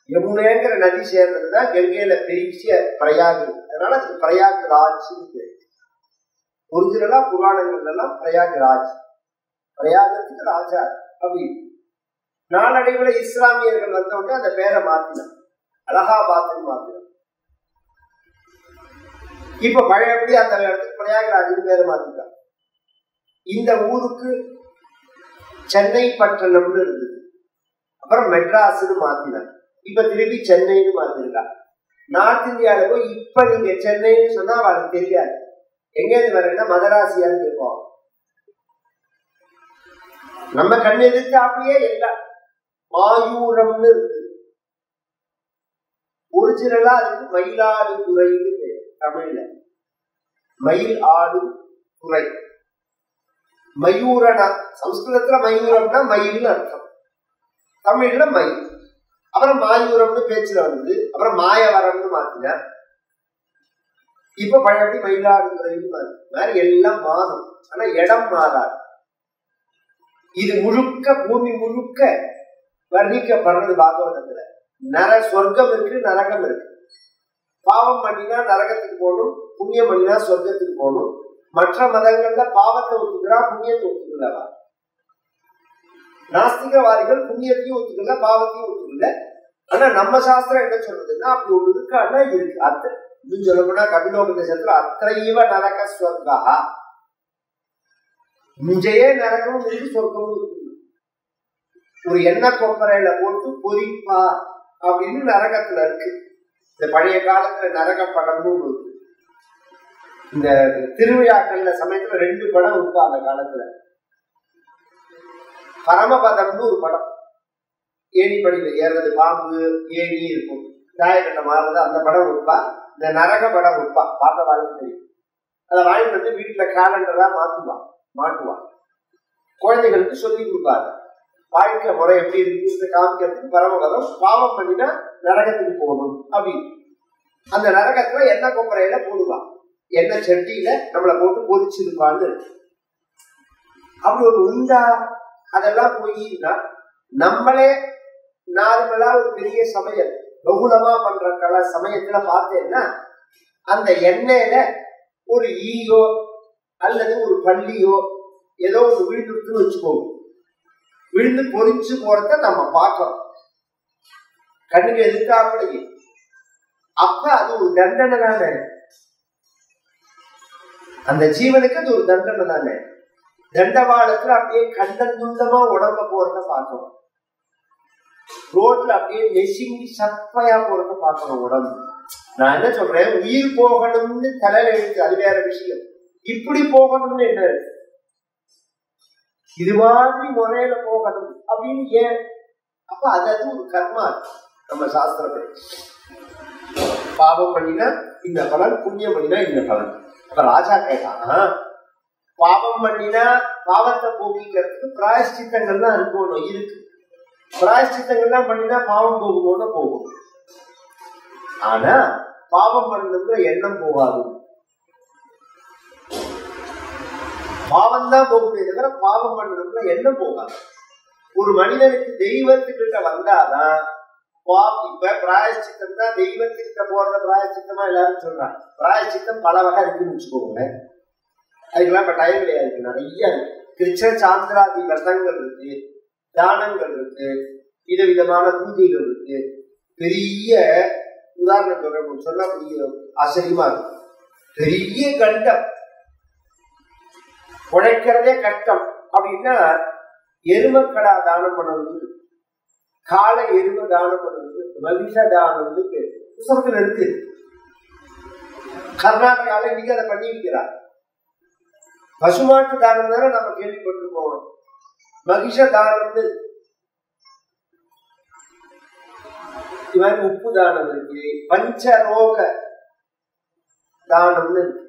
யமுனைங்கிற நதி சேர்றதுதான் கங்கையில பெரிய பிரயாகு. அதனால அதுக்கு பிரயாக் ராஜ்னு பேர். ஒரிஜினலா புராணங்கள் எல்லாம் பிரயாக் ராஜ், பிரயாகத்துக்கு ராஜா அப்படி. நாளடைவுல இஸ்லாமியர்கள் வந்தவங்க அந்த பேரை மாத்தினாங்க, அலகாபாத்னு மாத்தினாங்க. இப்ப பழையபடி அந்த இடத்துக்கு பிரயாகராஜ்னு பேரை மாத்திட்டாங்க. இந்த ஊருக்கு சென்னை பட்டணம்னு இருந்தது. அப்புறம் மெட்ராஸ்ன்னு மாத்தினாங்க. இப்ப திருப்பி சென்னைன்னு மாத்திருக்காங்க. நார்த் இந்தியாவில போய் இப்ப நீங்க சென்னைன்னு சொன்னா அவருக்கு தெரியாது. எங்கேருந்து வரேன்னா மதராசியான்னு கேட்போம். நம்ம கண் எதிர்த்து அப்படியே எல்லாம் மாயூரம்னு இருக்குது. ஒரிஜினலா அதுக்கு மயிலாடுதுறைன்னு பேர். தமிழ்ல மயில் ஆடு துறை. மயூரனா சம்ஸ்கிருதத்துல மயூரம்னா மயில்னு அர்த்தம், தமிழ்ல மயில். அப்புறம் மாயூரம்னு பேச்சுல வந்து அப்புறம் மாயவரம்னு மாத்தினார். இப்ப பழகி மயிலாடுதுறைன்னு மாதிரி எல்லாம் மாறும். ஆனா இடம் மாறாது. இது முழுக்க பூமி முழுக்க வர்ணிக்கப்படுறது பாகவதத்துல. சொர்க்கம் இருக்கு, நரகம் இருக்கு. பாவம் பண்ணினா நரகத்துக்கு போகணும், புண்ணியம் பண்ணினா சொர்க்கத்துக்கு போகணும். மற்ற மதங்கள்ல பாவத்தை ஒத்துக்கிறா, புண்ணியத்தை ஒத்துக்கலவா. நாஸ்திகவாதிகள் புண்ணியத்தையும் ஒத்துக்கல, பாவத்தையும் ஒத்துக்கல. ஆனா நம்ம சாஸ்திரம் என்ன சொல்றதுன்னா அப்படி ஒண்ணு இருக்கான்னா இருக்கு. அர்த்தம் இன்னும் சொல்ல போனா கபிலோபதேசத்துல அத்தைவ நரக ஸ்வர்கா, இஞ்சையே நரகமும் இருக்கு சொர்க்கமும் இருக்கு. ஒரு எண்ணெய் கொப்பரையில போட்டு பொறிப்பா அப்படின்னு நரகத்துல இருக்கு. இந்த பழைய காலத்துல நரக படம்னு இருக்கு. இந்த திருவிழாக்கள்ல சமயத்துல 2 படம் இருக்கும் அந்த காலத்துல. பரமபதம்னு ஒரு படம், ஏணிப்படியில ஏறது, பாம்பு ஏணி இருக்கும், தாயக்கட்டை மாறுறது, அந்த படம் இருப்பா. இந்த நரக படம் இருப்பா, பார்த்த வாழ்க்கை தெரியும். அதை வாங்கிட்டு வந்து வீட்டுல கேலண்டரா மாட்டுவான். குழந்தைகளுக்கு சொல்லி கொடுப்பாங்க வாழ்க்கை முறை எப்படி இருக்கு காமிக்கிறதுக்கு. பரமபதம் பாவம் பண்ணினா நரகத்துக்கு போகணும் அப்படின்னு. அந்த நரகத்துல எண்ணெய் கொப்பரையில போடுவான், எண்ணெய் சட்டியில நம்மளை போட்டு பொறிச்சிருப்பான்னு. அப்படி ஒரு உண்டா? அதெல்லாம் போயின்னா நம்மளே நார்மலா ஒரு பெரிய சமையல் பகுலமா பண்ற சமயத்துல பார்த்தேன்னா அந்த எண்ணெயில ஒரு ஈயோ அல்லது ஒரு பள்ளியோ ஏதோ ஒரு விழுந்துன்னு வச்சுக்கோங்க. விழுந்து பொறிச்சு போறத நம்ம பார்க்கிறோம் கண்ணுக்கு எதிர்த்தாப்புலையே. அப்ப அது ஒரு தண்டனை தானே, அந்த ஜீவனுக்கு அது ஒரு தண்டனை தானே. தண்டவாளத்துல அப்படியே கண்டன் துண்டமா உடம்ப போறத பார்க்கணும், ரோட்ல அப்படியே நெசிங்கி சப்பையா போறத பார்க்கணும் உடம்பு. நான் என்ன சொல்றேன், உயிர் போகணும்னு தலையில இருக்கு, அது வேற விஷயம். இப்படி போகணும்னு என்ன இருக்கு, இது மாதிரி முறையில போகணும் அப்படின்னு ஏன்? அப்ப அது ஒரு கர்மா. நம்ம சாஸ்திரப்படி பாவம் பண்ணினா இந்த பலன், புண்ணியம் பண்ணினா இந்த பலன். அப்ப ராஜா கேட்டான், பாவம் பண்ணினா பாவத்தை போக்கிக்கிறதுக்கு பிராயஷ்சித்தங்கள்லாம் இருக்கணும், இருக்கு. பிராயஷ்சித்தங்கள்லாம் பண்ணினா பாவம் போகும்போது போகும். ஆனா பாவம் பண்ணணுங்கிற எண்ணம் போகாது. பாவம் தான் போகுமே தவிர பாவம் பண்ணணுங்கிற எண்ணம் போகாது. ஒரு மனிதனுக்கு தெய்வத்துக்கிட்ட வந்தாதான் இப்ப பிராயஷ்சித்தம் தான். தெய்வத்துக்கிட்ட போறத பிராயஷ்சித்தமா எல்லாரும் சொல்றாங்க. பிராயஷ்சித்தம் பல வகை இருக்குன்னு வச்சுக்கோங்க. அதுக்கெல்லாம் இப்ப டைம் கிடையாது, நிறைய இருக்கு. கிருஷ்ண சாந்திராதி விரதங்கள் இருக்கு, தானங்கள் இருக்கு, விதவிதமான பூஜைகள் இருக்கு. பெரிய உதாரணம் சொன்னா பெரிய ஆச்சரியமா இருக்கு. பெரிய கண்டம் உழைக்கிறதே கஷ்டம் அப்படின்னா எருமக்கடா தானம் பண்ணுறது, காலை எரும தானம் பண்ணுறது, மகிஷ தானம் புத்தகத்துல இருக்கு. கர்நாடகால இன்னைக்கு அதை பண்ணி வைக்கிறார். பசுமாட்டு தானம் தானே நம்ம கேள்விப்பட்டு போகணும். மகிஷ தானம்னு இது மாதிரி உப்பு தானம் இருக்கு. பஞ்சரோக தானம்னு இருக்கு.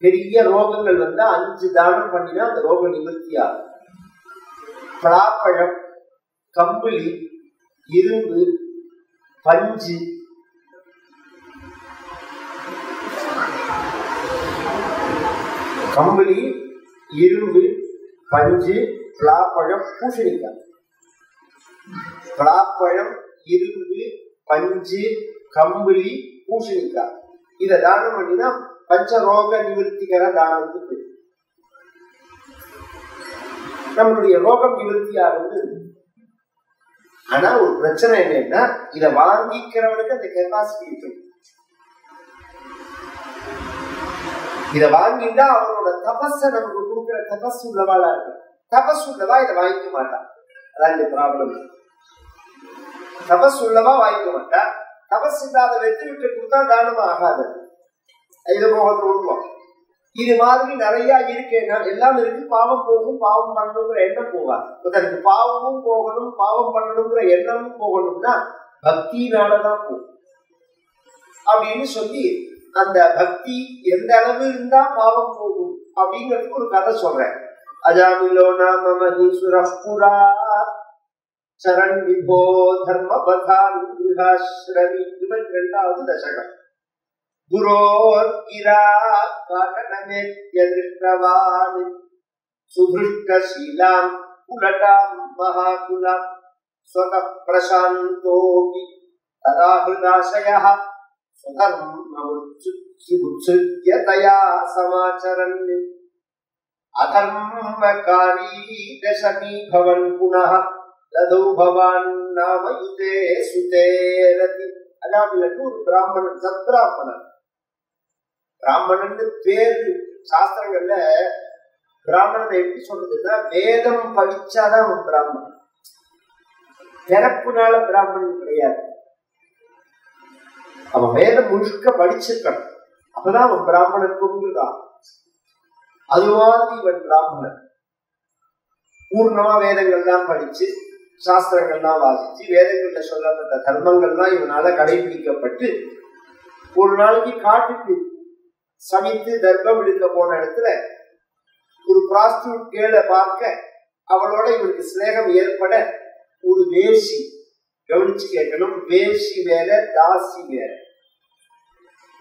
பெரிய ரோகங்கள் வந்தா 5 தானம் பண்ணினா அந்த ரோக நிவர்த்தி ஆகும். பலாப்பழம், கம்பளி, இரும்பு, பஞ்சு, கம்பளி, இரும்பு, பஞ்சு, பலாப்பழம், பூசணிக்காய். பலாப்பழம், இரும்பு, பஞ்சு, கம்பளி, பூசணிக்காய் இதை தானம் பண்ணினா பஞ்சரோக நிவர்த்திகர தானத்துக்கு நம்மளுடைய ரோகம் நிவர்த்தி ஆகுது. ஆனா ஒரு பிரச்சனை என்னன்னா, இதை வாங்கிக்கிறவனுக்கு அந்த கெப்பாசிட்டி இருக்கு. இதை வாங்கிட்டா அவனோட தபஸ நமக்கு கொடுக்குற தபஸ் உள்ளவாளா இருக்கு. தபஸ் உள்ளவா இதை வாங்கிக்க மாட்டான். அதான் இந்த ப்ராப்ளம். தபஸ் உள்ளவா வாங்கிக்க மாட்டா. தபஸ் இல்லாத வெற்றி விட்டு கொடுத்தா தானமா ஆகாது. இதை போடுவோம். இது மாதிரி நிறைய இருக்கேன்னா எல்லாம் இருக்கு. பாவம் போகும், பாவம் பண்ணணுங்கிற எண்ணம் போகாது. தனக்கு பாவமும் போகணும், பாவம் பண்ணணுங்கிற எண்ணமும் போகணும்னா பக்தினாலதான் போகும் அப்படின்னு சொல்லி அந்த பக்தி எந்த அளவு இருந்தா பாவம் போகும் அப்படிங்கிறதுக்கு ஒரு கதை சொல்றேன். அஜாமிலோ நாம மஹீசுரப்புரா சரண் விபோ தர்ம பதான் கிருஹாஸ்ரமி 22வது தசகம். குரோர் கிரா காரணமேத்ய திருஷ்டவான் சுபிருஷ்டசீலாம் குலடாம் மகாகுலாம் ஸ்வத பிரசாந்தோபி ததாஹிருதாசயः சுதர்மமுத்ஸ்ருத்யதயா சமாச்சரன் அதர்மகாரி தசமி பவன் புனः ததோ பவான் நாமயுதே சுதேரதி. அதாவது ஒரு பிராமணன், சத்பிராமணன். பிராமணன் பேரு சாஸ்திரங்கள்ல பிராமணனை எப்படி சொல்றதுன்னா வேதம் படிச்சாதான் அவன் பிராமணன். பிறப்புனால பிராமணன் கிடையாது. அவன் வேதம் முழுக்க படிச்சிருக்கணும், அப்பதான் அவன் பிராமணன் கொண்டுதான். அது மாதிரி இவன் பிராமணன். பூர்ணமா வேதங்கள்லாம் படிச்சு சாஸ்திரங்கள்லாம் வாசிச்சு வேதங்கள்ல சொல்லப்பட்ட தர்மங்கள்லாம் இவனால கடைபிடிக்கப்பட்டு ஒரு நாளைக்கு காட்டுக்கு சமைத்து தர்மம் எடுக்க போன இடத்துல ஒரு பிராஸ்டியூட் கேளை பார்க்க அவளோட இவனுக்கு சிநேகம் ஏற்பட ஒரு வேசி, கவனிச்சு கேட்கணும், வேசி வேற தாசி வேற.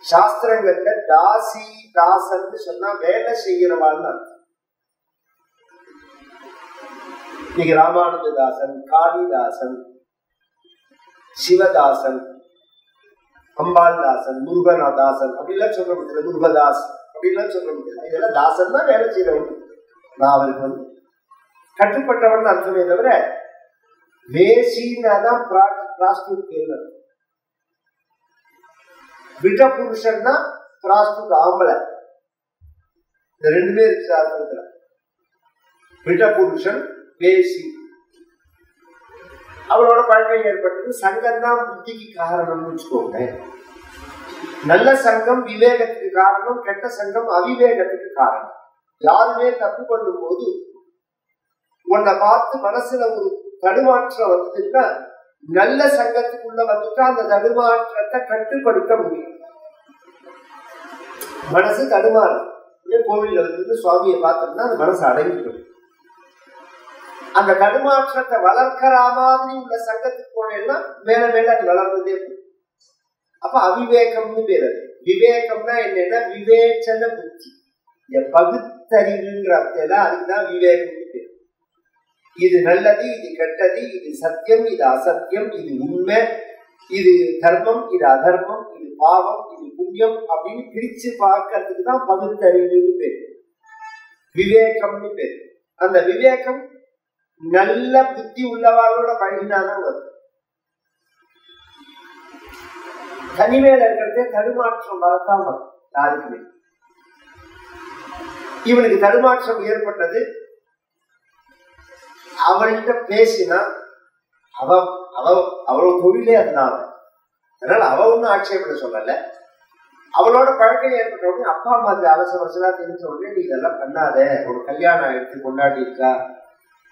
சாஸ்திரங்கள்ல தாசி தாசன் சொன்னா வேலை செய்கிறவான்னு அர்த்தம். இன்னைக்கு ராமானுஜதாசன், காளிதாசன், சிவதாசன், அம்பாள்தாசன், முருகநாதாசன் அப்படிலாம் சொல்ல முடியல. முருகதாஸ் அப்படிலாம் சொல்ல முடியல. இதெல்லாம் தாசன் தான் வேலை செய்யறவன். நான் அவருக்கு கட்டுப்பட்டவன் அர்த்தமே தவிர வேசினாதான் பிராஸ்டியூட் கேள்வி. விட புருஷன்னா பிராஸ்டியூட் ஆம்பளை. இந்த ரெண்டுமே இருக்கு சாஸ்திரத்துல. விட புருஷன், வேசி. அவளோட பழக்கம் ஏற்பட்டது. சங்கம் தான் புத்திக்கு காரணம்னு வச்சுக்கோங்க. நல்ல சங்கம் விவேகத்துக்கு காரணம், கெட்ட சங்கம் அவிவேகத்துக்கு காரணம். யாருமே தப்பு பண்ணும் போது உன்னை பார்த்து மனசுல ஒரு தடுமாற்றம் வந்துச்சுன்னா நல்ல சங்கத்துக்குள்ள வந்துட்டா அந்த தடுமாற்றத்தை கட்டுப்படுத்த முடியும். மனசு தடுமாறும். கோவில்ல வந்து சுவாமியை பார்த்தோம்னா அந்த மனசு அடங்கிடும். அந்த தடுமாற்றத்தை வளர்க்கிற மாதிரி உள்ள சங்கத்துக்கு போனேன்னா மேல மேல அது வளர்ந்ததே போகும். அப்ப அவிவேகம்னு பேரு. விவேகம்னா என்னன்னா விவேச்சன புத்தி, இந்த பகுத்தறிவுங்கிற அர்த்தம். அதுக்குதான் விவேகம் பேரு. இது நல்லது, இது கெட்டது, இது சத்தியம், இது அசத்தியம், இது உண்மை, இது தர்மம், இது அதர்மம், இது பாவம், இது புண்ணியம் அப்படின்னு பிரிச்சு பார்க்கறதுக்கு தான் பகுத்தறிவுன்னு பேரு, விவேகம்னு பேரு. அந்த விவேகம் நல்ல புத்தி உள்ளவாளோட பழகினாதான் வரும். தனிமையில இருக்கிறதே தடுமாற்றம் வரத்தான் வரும் யாருக்குமே. இவனுக்கு தடுமாற்றம் ஏற்பட்டது. அவள்கிட்ட பேசினா அவளோட தொழிலே இருந்தாங்க. அதனால அவ ஒன்னும் ஆட்சேபனை சொல்லல. அவளோட பழக்கம் ஏற்பட்ட உடனே அப்பா அம்மாவுக்கு அவசரா தெரிஞ்ச உடனே நீ இதெல்லாம் பண்ணாத, ஒரு கல்யாணம் எடுத்து கொண்டாடி இருக்கா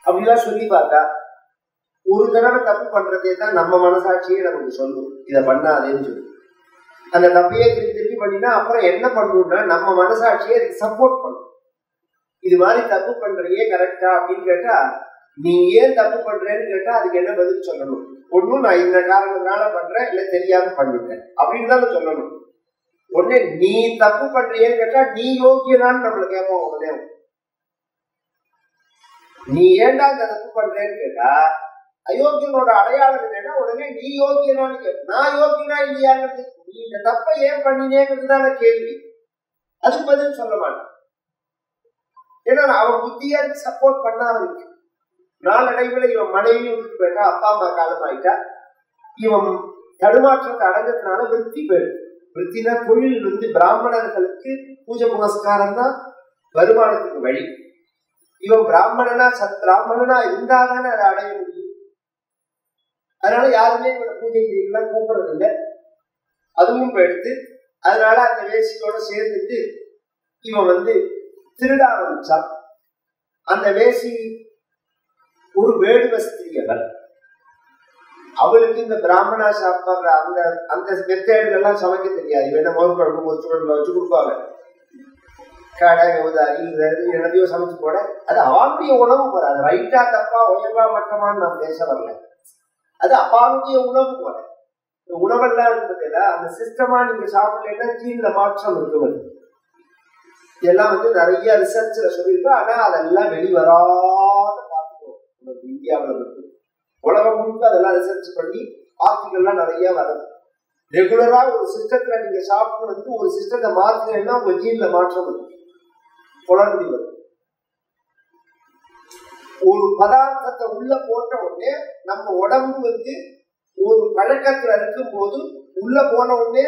அப்படிலாம் சொல்லி பார்த்தா ஒரு தடவை தப்பு பண்றதே தான் நம்ம மனசாட்சியே நமக்கு சொல்லும், இதை பண்ணாதேன்னு சொல்லி. அந்த தப்பையே திருப்பி பண்ணினா அப்புறம் என்ன பண்ணணும்னா நம்ம மனசாட்சியே சப்போர்ட் பண்ணும். இது மாதிரி தப்பு பண்றியே கரெக்டா அப்படின்னு கேட்டா நீ ஏன் தப்பு பண்றேன்னு கேட்டா அதுக்கு என்ன பதில் சொல்லணும்? ஒன்னும் நான் இந்த காரணத்தினால பண்றேன், இல்ல தெரியாம பண்ணிட்டேன் அப்படின்னு தான் சொல்லணும். உடனே நீ தப்பு பண்றியேன்னு கேட்டா நீ யோக்கியனான்னு நம்மள கேட்போம். உடனே நீ ஏன்டா இந்த தப்பு பண்றேன்னு கேட்டா அயோக்கியனோட அடையாளம் என்னன்னா உடனே நீ யோக்கியனான்னு கேட்க. நான் யோக்கியனா இல்லையாங்கிறது, நீ இந்த தப்பை ஏன் பண்ணினேங்கிறதுதான கேள்வி. அதுக்கு பதில் சொல்ல மாட்டான். ஏன்னா அவன் புத்தியா சப்போர்ட் பண்ணாதவனுக்கு நாளடைவில் இவன் மனைவியும் விட்டு போயிட்டா, அப்பா அம்மா காலம் ஆயிட்டா, இவன் தடுமாற்றத்தை அடைஞ்சதுனால விருத்தி போயிடும். விருத்தினா தொழில் பிராமணர்களுக்கு பூஜை புனஸ்காரம் தான் வருமானத்துக்கு வழி. இவன் பிராமணனா பிராமணனா இருந்தாதானே அதை அடைய முடியும். அதனால யாருமே இவனை பூஜைகள்லாம் கூப்பிடுறது இல்லை. அதுவும் இப்ப எடுத்து அதனால அந்த வேசியோட சேர்ந்துட்டு இவன் திருட ஆரம்பிச்சான். அந்த வேசி ஒரு வேடுவ ஸ்திரீ. அவளுக்கு இந்த பிராமணா சாப்பிட்ற அந்த அந்த மெத்தேடுகள் எல்லாம் சமைக்க தெரியாது. வேணா மோர் குழம்பு ஒத்துக்குழம்புல வச்சு கொடுப்பாங்க. கடை கவுதாரி எல்லாத்தையும் சமைச்சு போட அது அவனுடைய உணவு போற. அது ரைட்டா தப்பா உயர்வா மட்டமான்னு நான் பேச வரல. அது அப்பாவுடைய உணவு போற. உணவெல்லாம் இருந்ததுல அந்த சிஸ்டமா நீங்க சாப்பிடலன்னா கீழ மாற்றம் இருக்குவது. இதெல்லாம் நிறைய ரிசர்ச்ல சொல்லியிருக்கோம். ஆனா அதெல்லாம் வெளிவராத பார்த்துக்கோ. இந்தியாவில் உலகம் முழுக்க அதெல்லாம் ரிசர்ச் பண்ணி ஆர்டிகல்லாம் நிறைய வருது. ரெகுலரா ஒரு சிஸ்டத்துல நீங்க சாப்பிட்டு ஒரு சிஸ்டத்தை மாத்தினா உங்க ஜீன்ல மாற்றம் வரும், குழந்தை வரும். ஒரு பதார்த்தத்தை உள்ள போட்ட உடனே நம்ம உடம்பு ஒரு பழக்கத்துல இருக்கும் போது உள்ள போன உடனே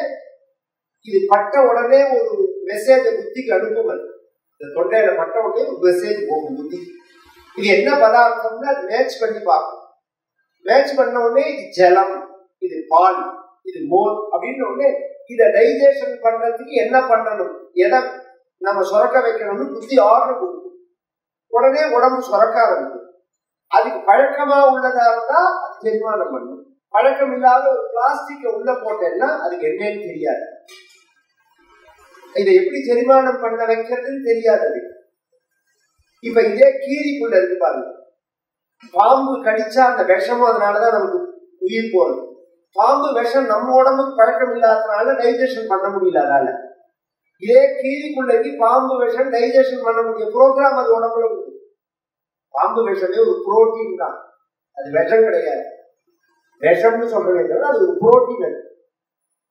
இது பட்ட உடனே ஒரு மெசேஜ புத்திக்கு அனுப்புவது. இந்த தொண்டையில பட்ட உடனே ஒரு மெசேஜ் போகும் புத்தி. இது என்ன பதார்த்தம்னு அது மேட்ச் பண்ணி பார்க்கும். மேட்ச் பண்ண உடனே இது ஜலம், இது பால், இது மோர் அப்படின்னு உடனே இதை டைஜஷன் பண்றதுக்கு என்ன பண்ணணும், எதை நம்ம சுரக்க வைக்கணும்னு புத்தி ஆர்டர் கொடுக்கும். உடனே உடம்பு சுரக்க ஆரம்பிக்கும். அதுக்கு பழக்கமா உள்ளதா இருந்தா அது செரிமானம் பண்ணும். பழக்கம் இல்லாத ஒரு பிளாஸ்டிக்கை உள்ள போட்டேன்னா அதுக்கு என்னன்னு தெரியாது. இதை எப்படி செரிமானம் பண்ண வைக்கிறதுன்னு தெரியாது. இப்ப இதே கீரிக்குள்ள இருக்கு பாருங்க. பாம்பு கடிச்சா அந்த விஷமும் அதனாலதான் நமக்கு உயிர் போறது. பாம்பு விஷம் நம்ம உடம்புக்கு பழக்கம் இல்லாததுனால டைஜஷன் பண்ண முடியல. அதனால இதே கீரிக்குள்ளைக்கு பாம்பு விஷம் டைஜஷன் பண்ண முடியும் ப்ரோக்ராம் அது உடம்புல உண்டு. பாம்பு விஷமே ஒரு புரோட்டீன் தான், அது விஷம் கிடையாது. விஷம்னு சொல்றது அது ஒரு புரோட்டீன்.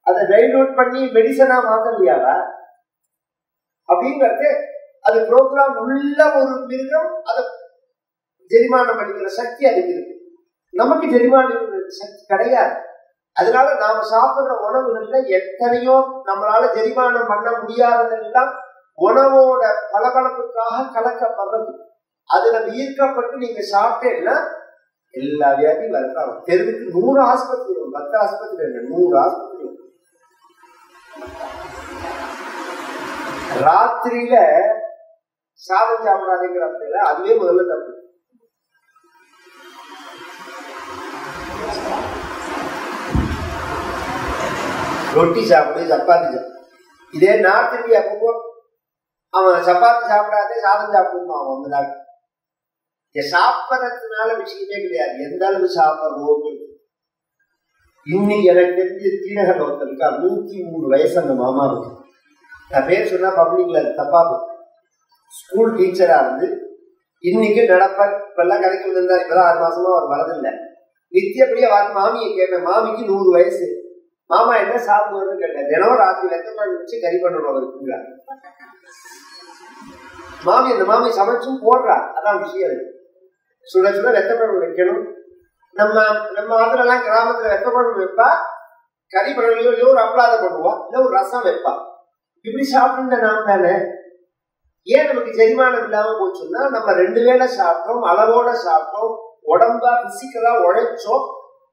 அதை டைலூட் பண்ணி மெடிசனா மாத்தலையாவா அப்படிங்கிறது அது ப்ரோக்ராம் உள்ள ஒரு மிருகம். அதை ஜெரிமானம் பண்ணிக்கிற சக்தி அதுக்கு இருக்கு. நமக்கு ஜெரிமானம் சக்தி கிடையாது. அதனால நாம சாப்பிடுற உணவுகள்ல எத்தனையோ நம்மளால ஜெரிமானம் பண்ண முடியாததெல்லாம் உணவோட பளபளப்புக்காக கலக்கப்படுறது. அதுல ஈர்க்கப்பட்டு நீங்க சாப்பிட்டேன்னா எல்லா வியாதியும் வரலாம். தெருவுக்கு 100 ஆஸ்பத்திரி, 10 ஆஸ்பத்திரி, 100 ஆஸ்பத்திரி. ராத்திரியில சாதம் சாப்பிடாதீங்கிற அதுவே முதல்ல தப்பு. ரொட்டி சாப்பிடு, சப்பாத்தி சாப்பிடு. இதே நார்த் இந்தியா போக அவன் சப்பாத்தி சாப்பிடாதே சாதம் சாப்பிடுமா அவன் வந்து டாக்டர். சாப்பிட்றதுனால விஷயமே கிடையாது, எந்த அளவு சாப்பிட்றோம். இன்னைக்கு எனக்கு தெரிஞ்சு தீனகர் ஒருத்தருக்கா 103 வயசு அந்த மாமாவுக்கு. நான் பேர் சொன்னா பப்ளிக்ல தப்பா ஸ்கூல் டீச்சரா இருந்து இன்னைக்கு நடப்பர் இப்பெல்லாம் கதைக்கு வந்திருந்தார். இப்பதான் 6 மாசமா அவர் வரதில்லை. நித்தியப்படியா மாமியை கேட்பேன். மாமிக்கு 100 வயசு. மாமா என்ன சாப்பிடுவாருன்னு கேட்டேன். தினம் ராத்திரி வெத்தப்பழம் வச்சு கறி பண்ணணும் அவருக்கு. மாமி அந்த மாமி சமைச்சும் போடுறா. அதான் விஷயம். சுட சுட வெத்தப்பழம் வைக்கணும். நம்ம அதுலலாம் கிராமத்துல வெத்தப்பழம் வைப்பா, கறி பண்ணலையோ இல்லையோ ஒரு அப்பளாத பண்ணுவா, இல்லை ஒரு ரசம் வைப்பா. இப்படி சாப்பிட்டு நாம் தானே. ஏன் நமக்கு செரிமானம் இல்லாம போச்சுன்னா நம்ம 2 வேளை சாப்பிட்டோம், அளவோட சாப்பிட்டோம், உடம்பா பிசிக்கலா உழைச்சோம்.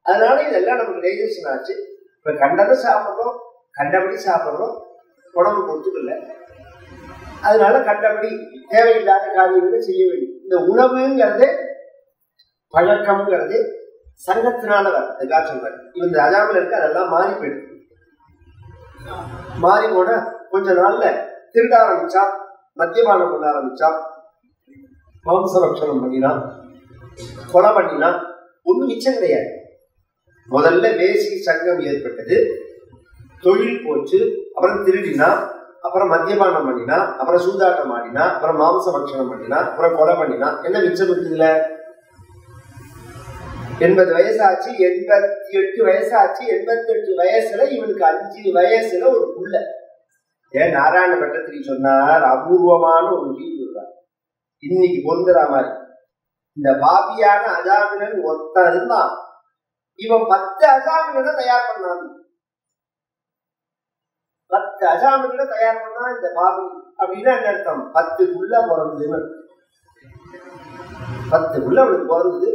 அதனால இதெல்லாம் நமக்கு டைஜஷன் ஆச்சு. இப்ப கண்டதை சாப்பிட்றோம், கண்டபடி சாப்பிட்றோம், உடம்பு ஒத்துக்கல. அதனால கண்டபடி தேவையில்லாத காரியங்களை செய்ய வேண்டும். இந்த உணவுங்கிறது பழக்கம்ங்கிறது சங்கத்தினால அதுக்காக சொல்றேன். இந்த அஜாமல் இருக்கு, அதெல்லாம் மாறி போயிடும். மாறி போன கொஞ்ச நாள்ல திருட ஆரம்பிச்சா, மத்தியபானம் பண்ண ஆரம்பிச்சா, மாம்சபக்ஷணம் பண்ணினா, கொலை பண்ணினா, ஒன்றும் மிச்சம் கிடையாது. முதல்ல வேசி சங்கம் ஏற்பட்டது, தொழில் போச்சு, அப்புறம் திருடினா, அப்புறம் மத்தியபானம் பண்ணினா, அப்புறம் சூதாட்டம் ஆடினா, அப்புறம் மாம்சபக்ஷணம் பண்ணினா, அப்புறம் கொலை பண்ணினா. என்ன மிச்சம் இருக்குதுல? 80 வயசாச்சு, 88 வயசாச்சு. 88 வயசுல இவனுக்கு 5 வயசுல ஒரு புள்ள. ஏன் நாராயண பட்டத்திரி சொன்னார், அபூர்வமான ஒரு விஷயம் சொல்றார். இன்னைக்கு பொருந்துற மாதிரி இந்த பாபியான அஜாமினன் ஒருத்தன் இருந்தான். இவன் 10 அஜாமினனை தயார் பண்ணான். 10 அஜாமினனை தயார் பண்ணா இந்த பாபி. அப்படின்னா என்ன அர்த்தம்? 10 புள்ள பிறந்துன்னு. 10 புள்ள அவளுக்கு பிறந்தது.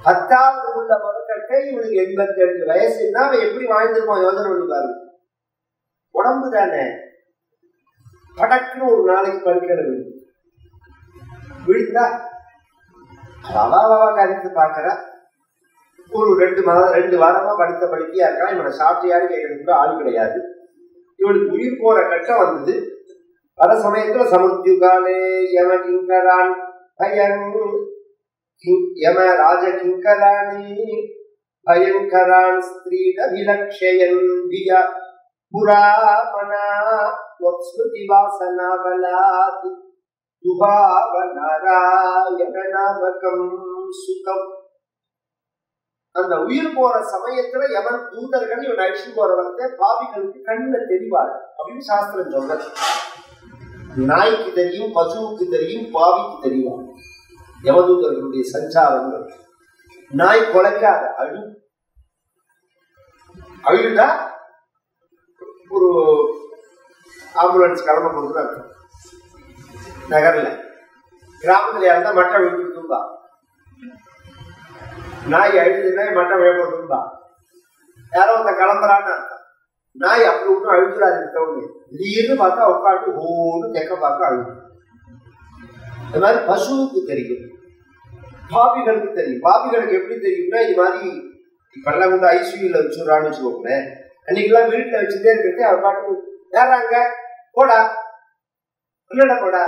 10வது புள்ள பிறக்க இவனுக்கு 88 வயசுன்னா அவன் எப்படி வாழ்ந்துருப்பான் யோசனை பண்ணி பாருங்க. உடம்பு தானே படக்குன்னு ஒரு நாளைக்கு படுக்கிறது விழுந்தா அவாவா கருத்து பார்க்கற. ஒரு 2 வாரமா படுத்த படுக்கையா இருக்கான். இவனை சாப்பிட்டியான்னு கேட்கறதுக்கு ஆள் கிடையாது. இவனுக்கு உயிர் போற கட்டம் வந்தது. வர சமயத்துல சமுத்தியுகாலே யம கிங்கரான் பயன் யம ராஜ கிங்கராணி பயங்கரான் ஸ்திரீட விலக்ஷயன் விய புராமனா வத்ஸ்ருதி வாசனா பலாத் துபாவநாராயணநாமகம் சுகம். அந்த உயிர் போற சமயத்துல எவன் தூதர்கள் இவன் அழிச்சு போறவங்க பாவிகளுக்கு கண்ணுல தெரிவார் அப்படின்னு சாஸ்திரம் சொல்ற. நாய்க்கு தெரியும், பசுவுக்கு தெரியும், பாவிக்கு தெரியும் யமதூதர்களுடைய சஞ்சாரங்கள். நாய் கொலைக்காத அழுதா ஒரு ஆம்புலன்ஸ் கிளம்ப கொடுத்து அர்த்தம். நகர்ல கிராமத்துல இருந்தா மட்டை விழுந்துருந்தா, நாய் அழுதுன்னா மட்டை விழப்பட்டும்பா. யாரோ அந்த கிளம்புறான்னு அர்த்தம். நாய் அப்படி ஒன்றும் அழுதுறாது. திடீர்னு பார்த்தா உட்காந்து ஓன்னு தெக்க பார்க்க அழுது. இந்த மாதிரி பசுவுக்கு தெரியும், பாவிகளுக்கு தெரியும். பாவிகளுக்கு எப்படி தெரியும்னா இது மாதிரி இப்பெல்லாம் வந்து ஐசியூல வச்சுடுறான்னு வச்சுக்கோங்களேன். அன்னைக்கெல்லாம் வீட்டுல வச்சுட்டே இருக்கிறது அவர் பாட்டு யாராங்க போடா இல்லடா போடா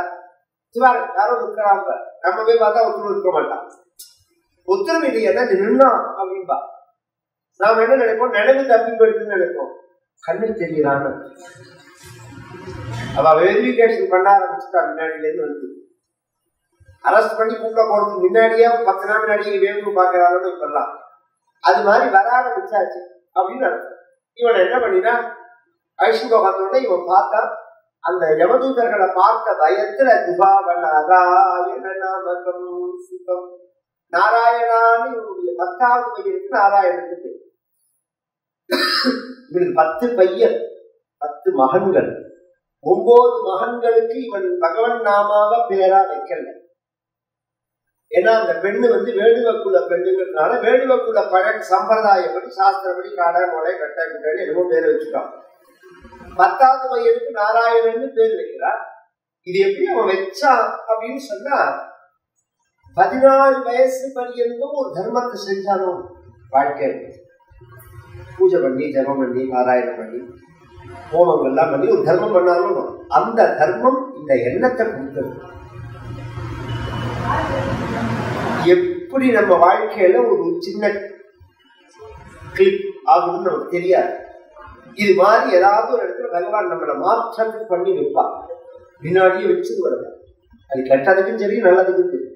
சிவாரு யாரும் இருக்கிறாங்க. நம்ம போய் பார்த்தா ஒத்துழைப்பு இருக்க மாட்டான். ஒத்துழைப்பு இல்லையா நின்னோம் அப்படின்பா. நாம என்ன நினைப்போம், நினைவு தப்பி போயிடுதுன்னு நினைப்போம். கண்ணுக்கு தெரியலான்னு அவ வெரிஃபிகேஷன் பண்ண ஆரம்பிச்சுட்டா. முன்னாடியில இருந்து வந்து அரெஸ்ட் பண்ணி கூப்பிட போறதுக்கு முன்னாடியே 10 நாள் முன்னாடியே வேவு பாக்குறாங்கன்னு இப்பெல்லாம் அது மாதிரி வர ஆரம்பிச்சாச்சு அப்படின்னு அர்த்தம். இவன் என்ன பண்ணினா ஐஸ்வர்யா பார்த்தோட இவன் பார்த்தா அந்த யமதூதர்களை பார்த்த பயத்துல துபாவநாராயணநாமகம் சுகம். நாராயணான்னு இவனுடைய 10வது பையனுக்கு நாராயணனுக்கு. இவனுக்கு 10 பையன், 10 மகன்கள். 9 மகன்களுக்கு இவன் பகவன் நாமாவ பேரா வைக்கல. ஏன்னா அந்த பெண்ணு வந்து வேடுவக்குள்ள பெண்ணுங்கிறதுனால வேடுவக்குள்ள பழக்க சம்பிரதாயப்படி சாஸ்திரப்படி காடா மொழை கட்ட குட்டை என்னமோ பேர் வச்சுட்டான். 10வது பையனுக்கு நாராயணன்னு பேர் வைக்கிறான். இது எப்படி அவன் வச்சான் அப்படின்னு சொன்னா 16 வயசு பரியந்தும் ஒரு தர்மத்தை செஞ்சாலும் வாழ்க்கை பூஜை பண்ணி ஜபம் பண்ணி பாராயணம் பண்ணி ஹோமங்கள்லாம் பண்ணி ஒரு தர்மம் பண்ணாலும் அந்த தர்மம் இந்த எண்ணத்தை கொடுத்தது. எப்படி நம்ம வாழ்க்கையில ஒரு சின்ன கிளிப் ஆகும்னு நமக்கு தெரியாது. இது மாதிரி ஏதாவது ஒரு இடத்துல பகவான் நம்மளை மாற்றத்துக்கு பண்ணி வைப்பான். முன்னாடியே வச்சுட்டு வருது. அது கெட்டதுக்கும் சரி நல்லதுக்கும் சரி.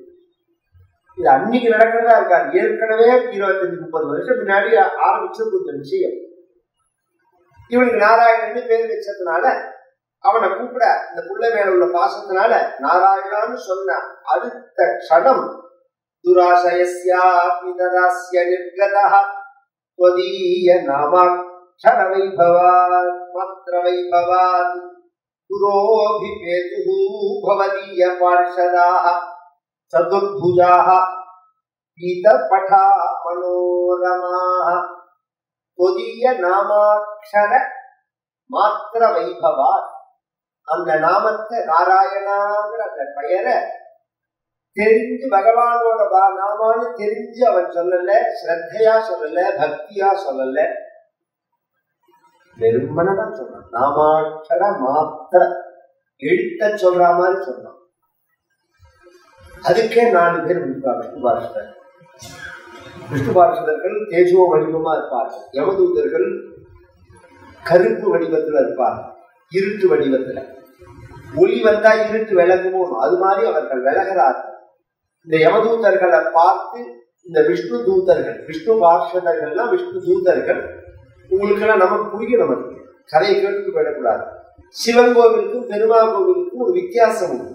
இது அன்னைக்கு நடக்கிறதா இருக்காது. ஏற்கனவே 25-30 வருஷம் முன்னாடி ஆரம்பிச்ச ஒரு விஷயம். இவனுக்கு நாராயணன்னு பேர் வச்சதுனால அவனை கூப்பிட இந்த புள்ள மேல உள்ள பாசத்தினால நாராயணான்னு சொன்ன அடுத்த க்ஷணம் துராசயஸ்யாபிதராஸ்ய நிர்கதஹ த்வதீய நாமாக்ஷர வைபவாத் மாத்ர வைபவாத் புரோபிபேதுஹு பவதீய பார்ஷதாஹ சதுர்புஜாஹ பீதபடா மனோரமாஹ த்வதீய நாமாக்ஷர மாத்ர வைபவாத். அந்த நாமத்தை நாராயணாங்கிற அந்த பெயரை தெரிஞ்சு பகவானோட நாமான்னு தெரிஞ்சு அவன் சொல்லல, ஸ்ரத்தையா சொல்லல, பக்தியா சொல்லல, வெறுமனதான் சொன்னான். நாமாட்சர மாத்திர எழுத்த சொல்ற மாதிரி சொன்னான். அதுக்கே 4 பேர் விஷ்ணு பார்ஷதர். விஷ்ணு பார்ஷதர்கள் தேஜோ வடிவமா இருப்பார்கள். யமதூதர்கள் கருப்பு வடிவத்துல இருப்பார்கள், இருட்டு வடிவத்துல. ஒளி வந்தா இருட்டு விலகுமோ அது மாதிரி அவர்கள் விலகிறார்கள். இந்த யமதூதர்களை பார்த்து இந்த விஷ்ணு தூதர்கள், விஷ்ணு பார்ஷதர்கள்லாம் விஷ்ணு தூதர்கள். உங்களுக்கெல்லாம் நமக்கு புரியணும், நமக்கு கதையை கேட்டு போயிடக்கூடாது. சிவன் கோவிலுக்கும் பெருமாள் கோவிலுக்கும் ஒரு வித்தியாசம் உண்டு.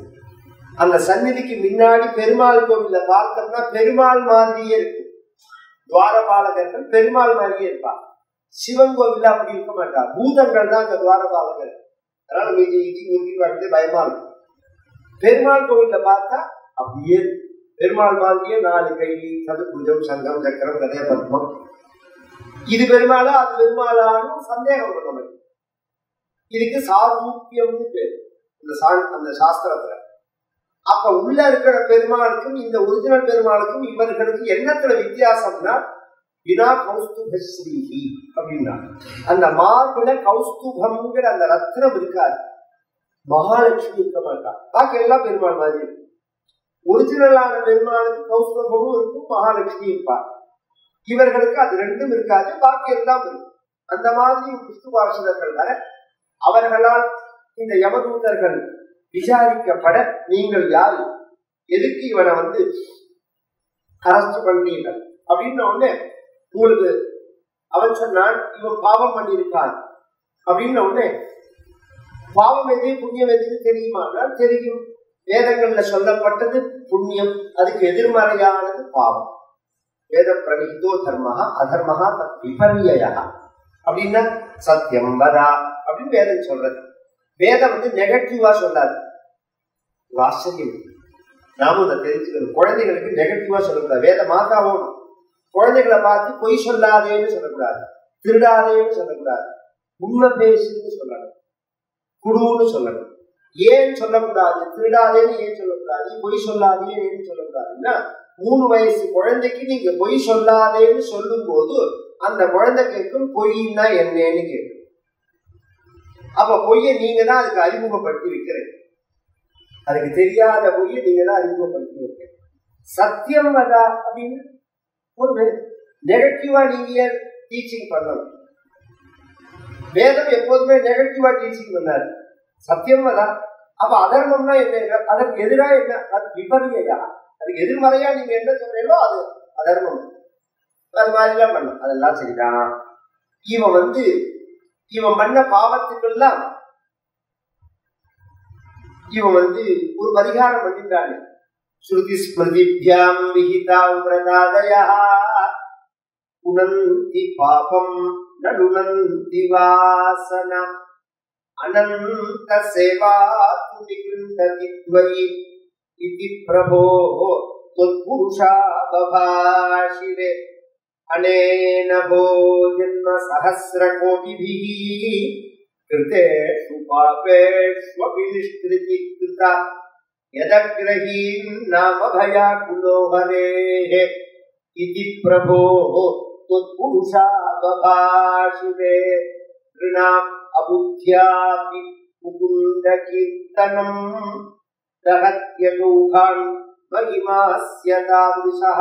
அந்த சந்நிதிக்கு முன்னாடி பெருமாள் கோவில பார்த்தோம்னா பெருமாள் மாதிரியே இருக்கு. துவாரபாலகர்கள் பெருமாள் மாதிரியே இருப்பாங்க. சிவன் கோவில்ல அப்படி இருக்க மாட்டார். பூதங்கள் தான் அந்த துவாரபாலகர். அதனால மீதி முறுக்கி பார்த்து பயமா இருக்கும். பெருமாள் கோவில்ல பார்த்தா அப்படியே பெருமாள் மாதிரியே 4 கை, சதுபுஜம், சங்கம், சக்கரம், கதய பத்மம். இது பெருமாளா அது பெருமாளான்னு சந்தேகம் பண்ண முடியும். இதுக்கு சாரூபியம்னு பேரு அந்த சாஸ்திரத்துல. அப்ப உள்ள இருக்கிற பெருமாளுக்கும் இந்த ஒரிஜினல் பெருமாளுக்கும் இவர்களுக்கு என்னத்துல வித்தியாசம்னா வினா கௌஸ்துபஸ்ரீஹி அப்படின்னா அந்த மார்புல கௌஸ்துபம்ங்கிற அந்த ரத்னம் இருக்காது. மகாலட்சுமி இருக்க மாட்டா. பாக்கி எல்லாம் பெருமாள் மாதிரி இருக்கு. ஒரிஜினலான பெருமாளுக்கு கௌஸ்துபமும் இருக்கும், மகாலட்சுமி இருப்பார். இவர்களுக்கு அது ரெண்டும் இருக்காது, பாக்கி எல்லாம் இருக்கும். அந்த மாதிரி விஷ்ணு பார்ஷதர்கள் வர அவர்களால் இந்த யமதூதர்கள் விசாரிக்கப்பட நீங்கள் யாரு, எதுக்கு இவனை அரெஸ்ட் பண்ணீர்கள் அப்படின்னு உடனே உங்களுக்கு அவன் சொன்னான் இவன் பாவம் பண்ணியிருக்கான் அப்படின்னு உடனே பாவம் எது புண்ணியம் எதுன்னு தெரியுமானால் தெரியும். வேதங்கள்ல சொல்லப்பட்டது புண்ணியம், அதுக்கு எதிர்மறையானது பாவம். வேத பிரணிதோ தர்மஹா அதர்மஹா தத் விபர்யயா அப்படின்னா சத்தியம் வதா அப்படின்னு வேதம் சொல்றது. வேதம் நெகட்டிவா சொல்லாது. ஆச்சரியம். நாமும் அதை தெரிஞ்சுக்கணும். குழந்தைகளுக்கு நெகட்டிவா சொல்லக்கூடாது. வேத மாதாவும் குழந்தைகளை பார்த்து பொய் சொல்லாதேன்னு சொல்லக்கூடாது, திருடாதேன்னு சொல்லக்கூடாது, உண்மை பேசுன்னு சொல்லணும், குடுன்னு சொல்லணும். ஏன் சொல்லக்கூடாது? திருடாதேன்னு ஏன் சொல்லக்கூடாது, பொய் சொல்லாதே ஏன்னு சொல்லக்கூடாதுன்னா 3 வயசு குழந்தைக்கு நீங்க பொய் சொல்லாதேன்னு சொல்லும் போது அந்த குழந்தை கேட்கும் பொய்னா என்னன்னு கேட்கும். அப்ப பொய்யை நீங்க தான் அதுக்கு அறிமுகப்படுத்தி வைக்கிறீங்க. அதுக்கு தெரியாத பொய்யை நீங்க தான் அறிமுகப்படுத்தி வைக்கிறீங்க. சத்தியம் வதா அப்படின்னு ஒரு நெகட்டிவா நீங்க டீச்சிங் பண்ணணும். வேதம் எப்போதுமே நெகட்டிவா டீச்சிங் பண்ணாரு. சத்தியம் வதா. அப்ப அதர்மம்னா என்ன? அதற்கு எதிராக என்ன? அது விபர்யா. அதுக்கு எதிர்மறையா நீங்க என்ன சொல்றீங்களோ அது அதர்மம். அது மாதிரிலாம் பண்ணும். அதெல்லாம் சரிதான். இவன் பண்ண பாவத்துக்கெல்லாம் இவன் ஒரு பரிகாரம் பண்ணிட்டாங்க. ஸ்ருதி ஸ்மிருதிப்யாம் விஹிதாம் பிரதாதயா உனந்தி பாபம் நடுனந்தி வாசனம் அனந்த சேவா துனிகிருந்ததி த்வயி இதி பிரபோ தொத்புருஷா பபாஷிரே அனேன போஜன்ம சஹஸ்ர கோடிபிஹி கிருதேஷு பாபேஷ்வபி நிஷ்கிருதி கிருதா யதக்ரஹீம் நாம பயாகுலோ ஹரேஹ இதி பிரபோ தொத்புருஷா பபாஷிரே ரிணாம் அபுத்யாபி முகுந்த கீர்த்தனம் தஹத்யலோகான் மகிமாஸ்ய தாதுஷஹ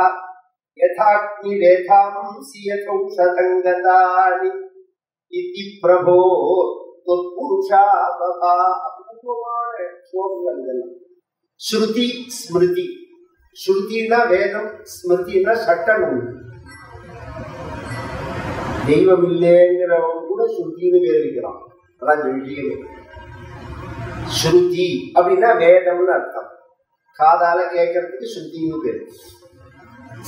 யதாக்னிரேதாம்சி யதௌஷதங்கதானி இதி பிரபோ தொத்புருஷா பபா. அபூர்வமான ஸ்லோகங்கள் இதெல்லாம். ஸ்ருதி ஸ்மிருதி. ஸ்ருதினா வேதம், ஸ்மிருதினா சட்ட நூல். தெய்வம் இல்லைங்கிறவங்க கூட ஸ்ருதின்னு பேரிக்கிறான். அதான் விஷயம். ஸ்ருதி அப்படின்னா வேதம்னு அர்த்தம். காதால கேட்கறதுக்கு ஸ்ருதின்னு பேரு.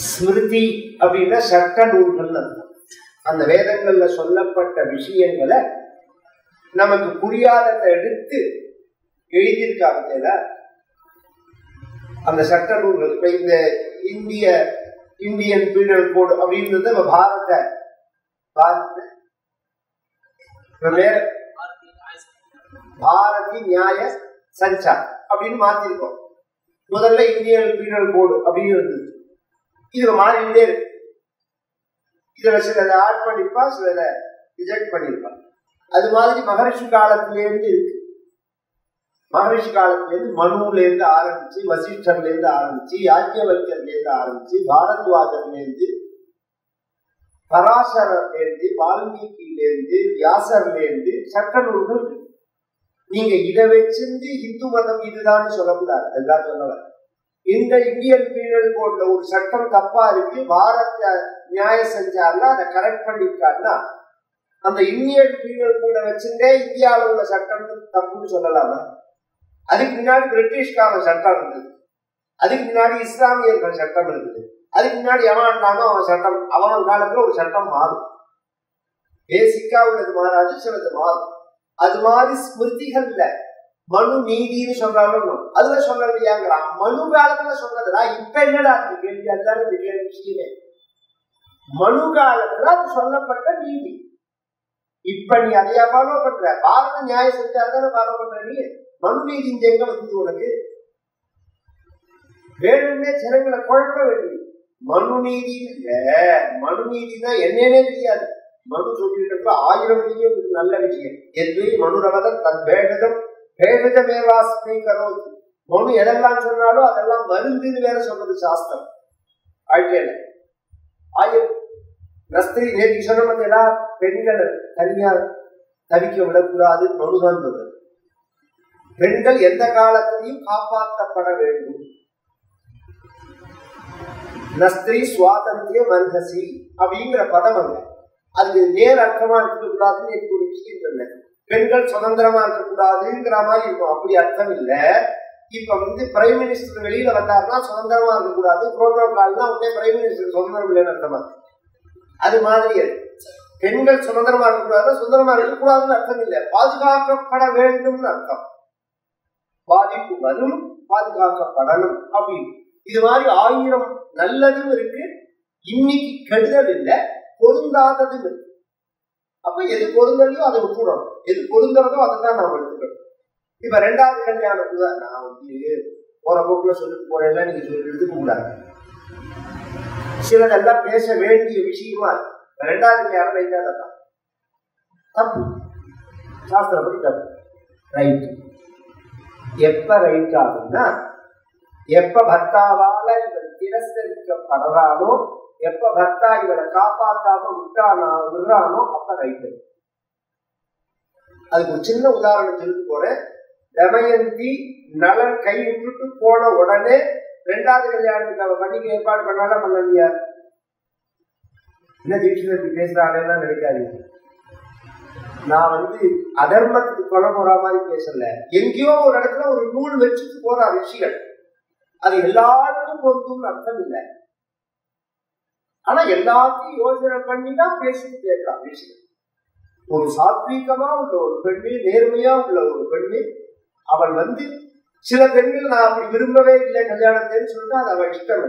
ஸ்மிருதி அப்படின்னா சட்ட நூல்கள் அர்த்தம். அந்த வேதங்கள்ல சொல்லப்பட்ட விஷயங்களை நமக்கு புரியாததை எடுத்து எழுதியிருக்காங்க அந்த சட்ட நூல்கள். இப்ப இந்த இந்தியன் பீனல் கோடு அப்படின்றது பாரதி நியாய சஞ்சார் அப்படின்னு மாத்திருக்கோம். முதல்ல இந்தியன் பீனல் கோடு அப்படின்னு இருந்தது. இது மாறிட்டே இருக்கு. இதுல சிலதை ஆட் பண்ணிருப்பா, சிலதை ரிஜெக்ட் பண்ணிருப்பா. அது மாதிரி மகரிஷி காலத்திலேருந்து இருக்கு. மகரிஷி காலத்திலேருந்து மனுல இருந்து ஆரம்பிச்சு, வசிஷ்டர்ல இருந்து ஆரம்பிச்சு, யாஜ்ஞவல்யர்ல இருந்து ஆரம்பிச்சு, பாரத்வாஜர்ல இருந்து, பராசரர்ல இருந்து, வால்மீகியில இருந்து, வியாசர்ல இருந்து சட்ட நூல்கள் இருக்கு. நீங்க இதை வச்சிருந்து இந்து மதம் இதுதான் சொல்லக்கூடாது. அதுதான் சொல்லல. இந்த இந்தியன் பீனல் கோட்ல ஒரு சட்டம் தப்பா இருக்கு, பாரத நியாய சஞ்சார்ல அதை கரெக்ட் பண்ணிருக்காருன்னா அந்த இந்தியன் பீனல் கோட வச்சுட்டே இந்தியாவில் உள்ள சட்டம் தப்புன்னு சொல்லலாமா? அதுக்கு முன்னாடி பிரிட்டிஷ்கான சட்டம் இருந்தது, அதுக்கு முன்னாடி இஸ்லாமியர்கள் சட்டம் இருந்தது, அதுக்கு முன்னாடி எவனாலும் அவன் சட்டம், அவன் காலத்துல ஒரு சட்டம் மாறும். பேசிக்கா உள்ளது மாறாது, சிலது மாறும். அது மாதிரி ஸ்மிருதிகள்ல மனு நீதினு சொல்றாலும் அதுல சொல்லலையாங்கிறான். மனு காலத்துல சொல்றதுடா. இப்ப என்னடா இருக்கு கேள்வி? அதுதான் இந்த கேள்வி விஷயமே. மனு காலத்துல அது சொல்லப்பட்ட நீதி. இப்ப நீ அதையா ஃபாலோ பண்ற? பாரத நியாய சஞ்சாரத்தான ஃபாலோ பண்ற நீ. மனு நீதி இந்த எங்க வந்து உனக்கு? வேணும்னே ஜனங்களை குழப்ப வேண்டியது. மனு நீதி இல்ல. மனு நீதினா என்னன்னே தெரியாது. மனு சொல்லிட்டு 1000 விஷயம் நல்ல விஷயம். எது மனுரவதம் தன் வேகதம் வேகதமேவாஸ்மை கரோது. மனு எதெல்லாம் சொன்னாலும் அதெல்லாம் மருந்துன்னு வேற சொல்றது சாஸ்திரம். வாழ்க்கையில 1000 நஸ்திரி நேற்று சொன்ன பார்த்தீங்கன்னா பெண்கள் தனியா தவிக்க விடக்கூடாது மனுதான் சொல்றது. பெண்கள் எந்த காலத்திலையும் காப்பாற்றப்பட வேண்டும். நஸ்திரி சுவாதந்திரிய மர்ஹசி அப்படிங்கிற பதம் அங்க. அது நேர் அர்த்தமா இருக்கக்கூடாதுன்னு எனக்கு ஒரு விஷயம் சொன்னேன். பெண்கள் சுதந்திரமா இருக்கக்கூடாதுங்கிற மாதிரி இருக்கும். அப்படி அர்த்தம் இல்லை. இப்ப பிரைம் மினிஸ்டர் வெளியில வந்தாருன்னா சுதந்திரமா இருக்கக்கூடாது. புரோட்டோகால்னா உடனே பிரைம் மினிஸ்டர் சுதந்திரம் இல்லைன்னு அர்த்தமா. அது மாதிரி பெண்கள் சுதந்திரமா இருக்கக்கூடாதுன்னா சுதந்திரமா இருக்கக்கூடாதுன்னு அர்த்தம் இல்லை. பாதுகாக்கப்பட வேண்டும்னு அர்த்தம். பாதிப்பு வரும், பாதுகாக்கப்படணும் அப்படின்னு. இது மாதிரி 1000 நல்லதும் இருக்கு. இன்னைக்கு கெடுதல் இல்லை, பொருந்தாததும் இருக்கு. அப்ப எது பொருந்தலையோ அதை விட்டுறோம். எது பொருந்தறதோ அதை தான் நாம் எடுத்துக்கணும். இப்ப 2வது கல்யாணம் தான் நான் போற போக்குல சொல்லிட்டு போறேன். நீங்க எடுத்துக்க கூடாது. சிலதெல்லாம் பேச வேண்டிய விஷயமா இருக்கு. 2வது கல்யாணம் வைக்காதான் தப்பு. சாஸ்திரப்படி தப்பு. ரைட் எப்ப ரைட் ஆகும்னா, எப்ப பர்த்தாவால இவன் திரஸ்கரிக்கப்படுறானோ, எப்ப பர்த்தா இவனை காப்பாற்றாம விடுறானோ அப்ப ரைட்டு. அதுக்கு ஒரு சின்ன உதாரணம் சொல்லிட்டு போறேன். தமயந்தி நலன் கை விட்டுட்டு போன உடனே 2வது கல்யாணத்துக்கு அவன் பண்ணிக்க ஏற்பாடு பண்ணாலும் பண்ண முடியாது. என்ன தீட்சிதர் பேசுறானேன்னா நினைக்காதீங்க. நான் அதர்மத்துக்கு கொலை போற மாதிரி பேசல. எங்கேயோ ஒரு இடத்துல ஒரு நூல் வச்சுட்டு போற ரிஷிகள். அது எல்லாருக்கும் பொருந்தும்னு அர்த்தம் இல்லை. ஆனா எல்லாத்தையும் யோசனை பண்ணிதான் பேசிட்டு கேட்கலாம் ரிஷிகள். ஒரு சாத்வீகமா உள்ள ஒரு பெண்ணு, நேர்மையா உள்ள ஒரு பெண்ணு, அவள் சில பெண்கள் நான் அப்படி விரும்பவே இல்லை கல்யாணத்தைன்னு சொல்லிட்டு அது அவள் இஷ்டம்.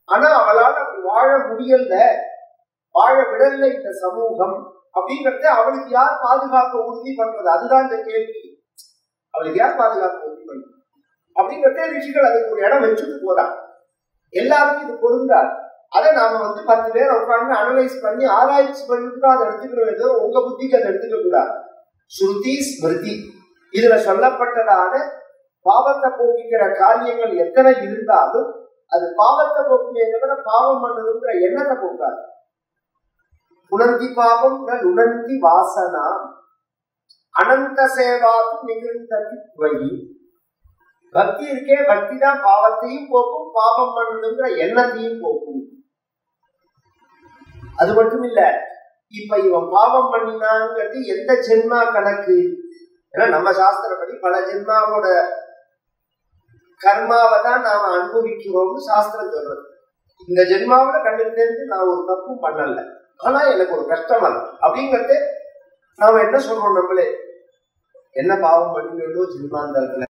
ஆனா அவளால் அப்படி வாழ முடியல, வாழ விடல இந்த சமூகம் அப்படிங்கறத அவளுக்கு யார் பாதுகாக்க உறுதி பண்றது? அதுதான் இந்த கேள்வி. அவளுக்கு யார் பாதுகாக்க உறுதி பண்றது அப்படிங்கறத ரிஷிகள் அதுக்கு ஒரு இடம் வச்சுட்டு போறாங்க. எல்லாருக்கும் இது பொருந்தாது. அதை நாம 10 பேர் உட்காந்து அனலைஸ் பண்ணி ஆராய்ச்சி பண்ணிட்டு அதை எடுத்துக்கிறோம். உங்க புத்திக்கு அதை எடுத்துக்க கூடாது. ஸ்ருதி ஸ்மிருதி இதுல சொல்லப்பட்டதான பாவத்தை போக்கிக்கிற காரியங்கள் எத்தனை இருந்தாலும் அது பாவத்தை போக்குமே தவிர பாவம் பண்ணணுங்கிற எண்ணத்தை போக்காது. உணர்த்தி பாவம் உணர்த்தி வாசனா அனந்த சேவாவும் நிகழ்ந்ததி துவயி. பக்தி இருக்கே, பக்தி தான் பாவத்தையும் போக்கும், பாவம் பண்ணணுங்கிற எண்ணத்தையும் போக்கும். அது மட்டும் இல்ல, இப்ப இவன் பாவம் பண்ணினாங்கிறது எந்த ஜென்மா கணக்கு? ஏன்னா நம்ம சாஸ்திரப்படி பல ஜென்மாவோட கர்மாவை தான் நாம அனுபவிக்கிறோம்னு சாஸ்திரம் சொல்றது. இந்த ஜென்மாவில கண்டுகிட்டேன்னு நான் ஒரு தப்பும் பண்ணல, ஆனா எனக்கு ஒரு கஷ்டம் அல்ல அப்படிங்கறது நாம என்ன சொல்றோம்? நம்மளே என்ன பாவம் பண்ணினோ ஜென்மாந்தரத்துல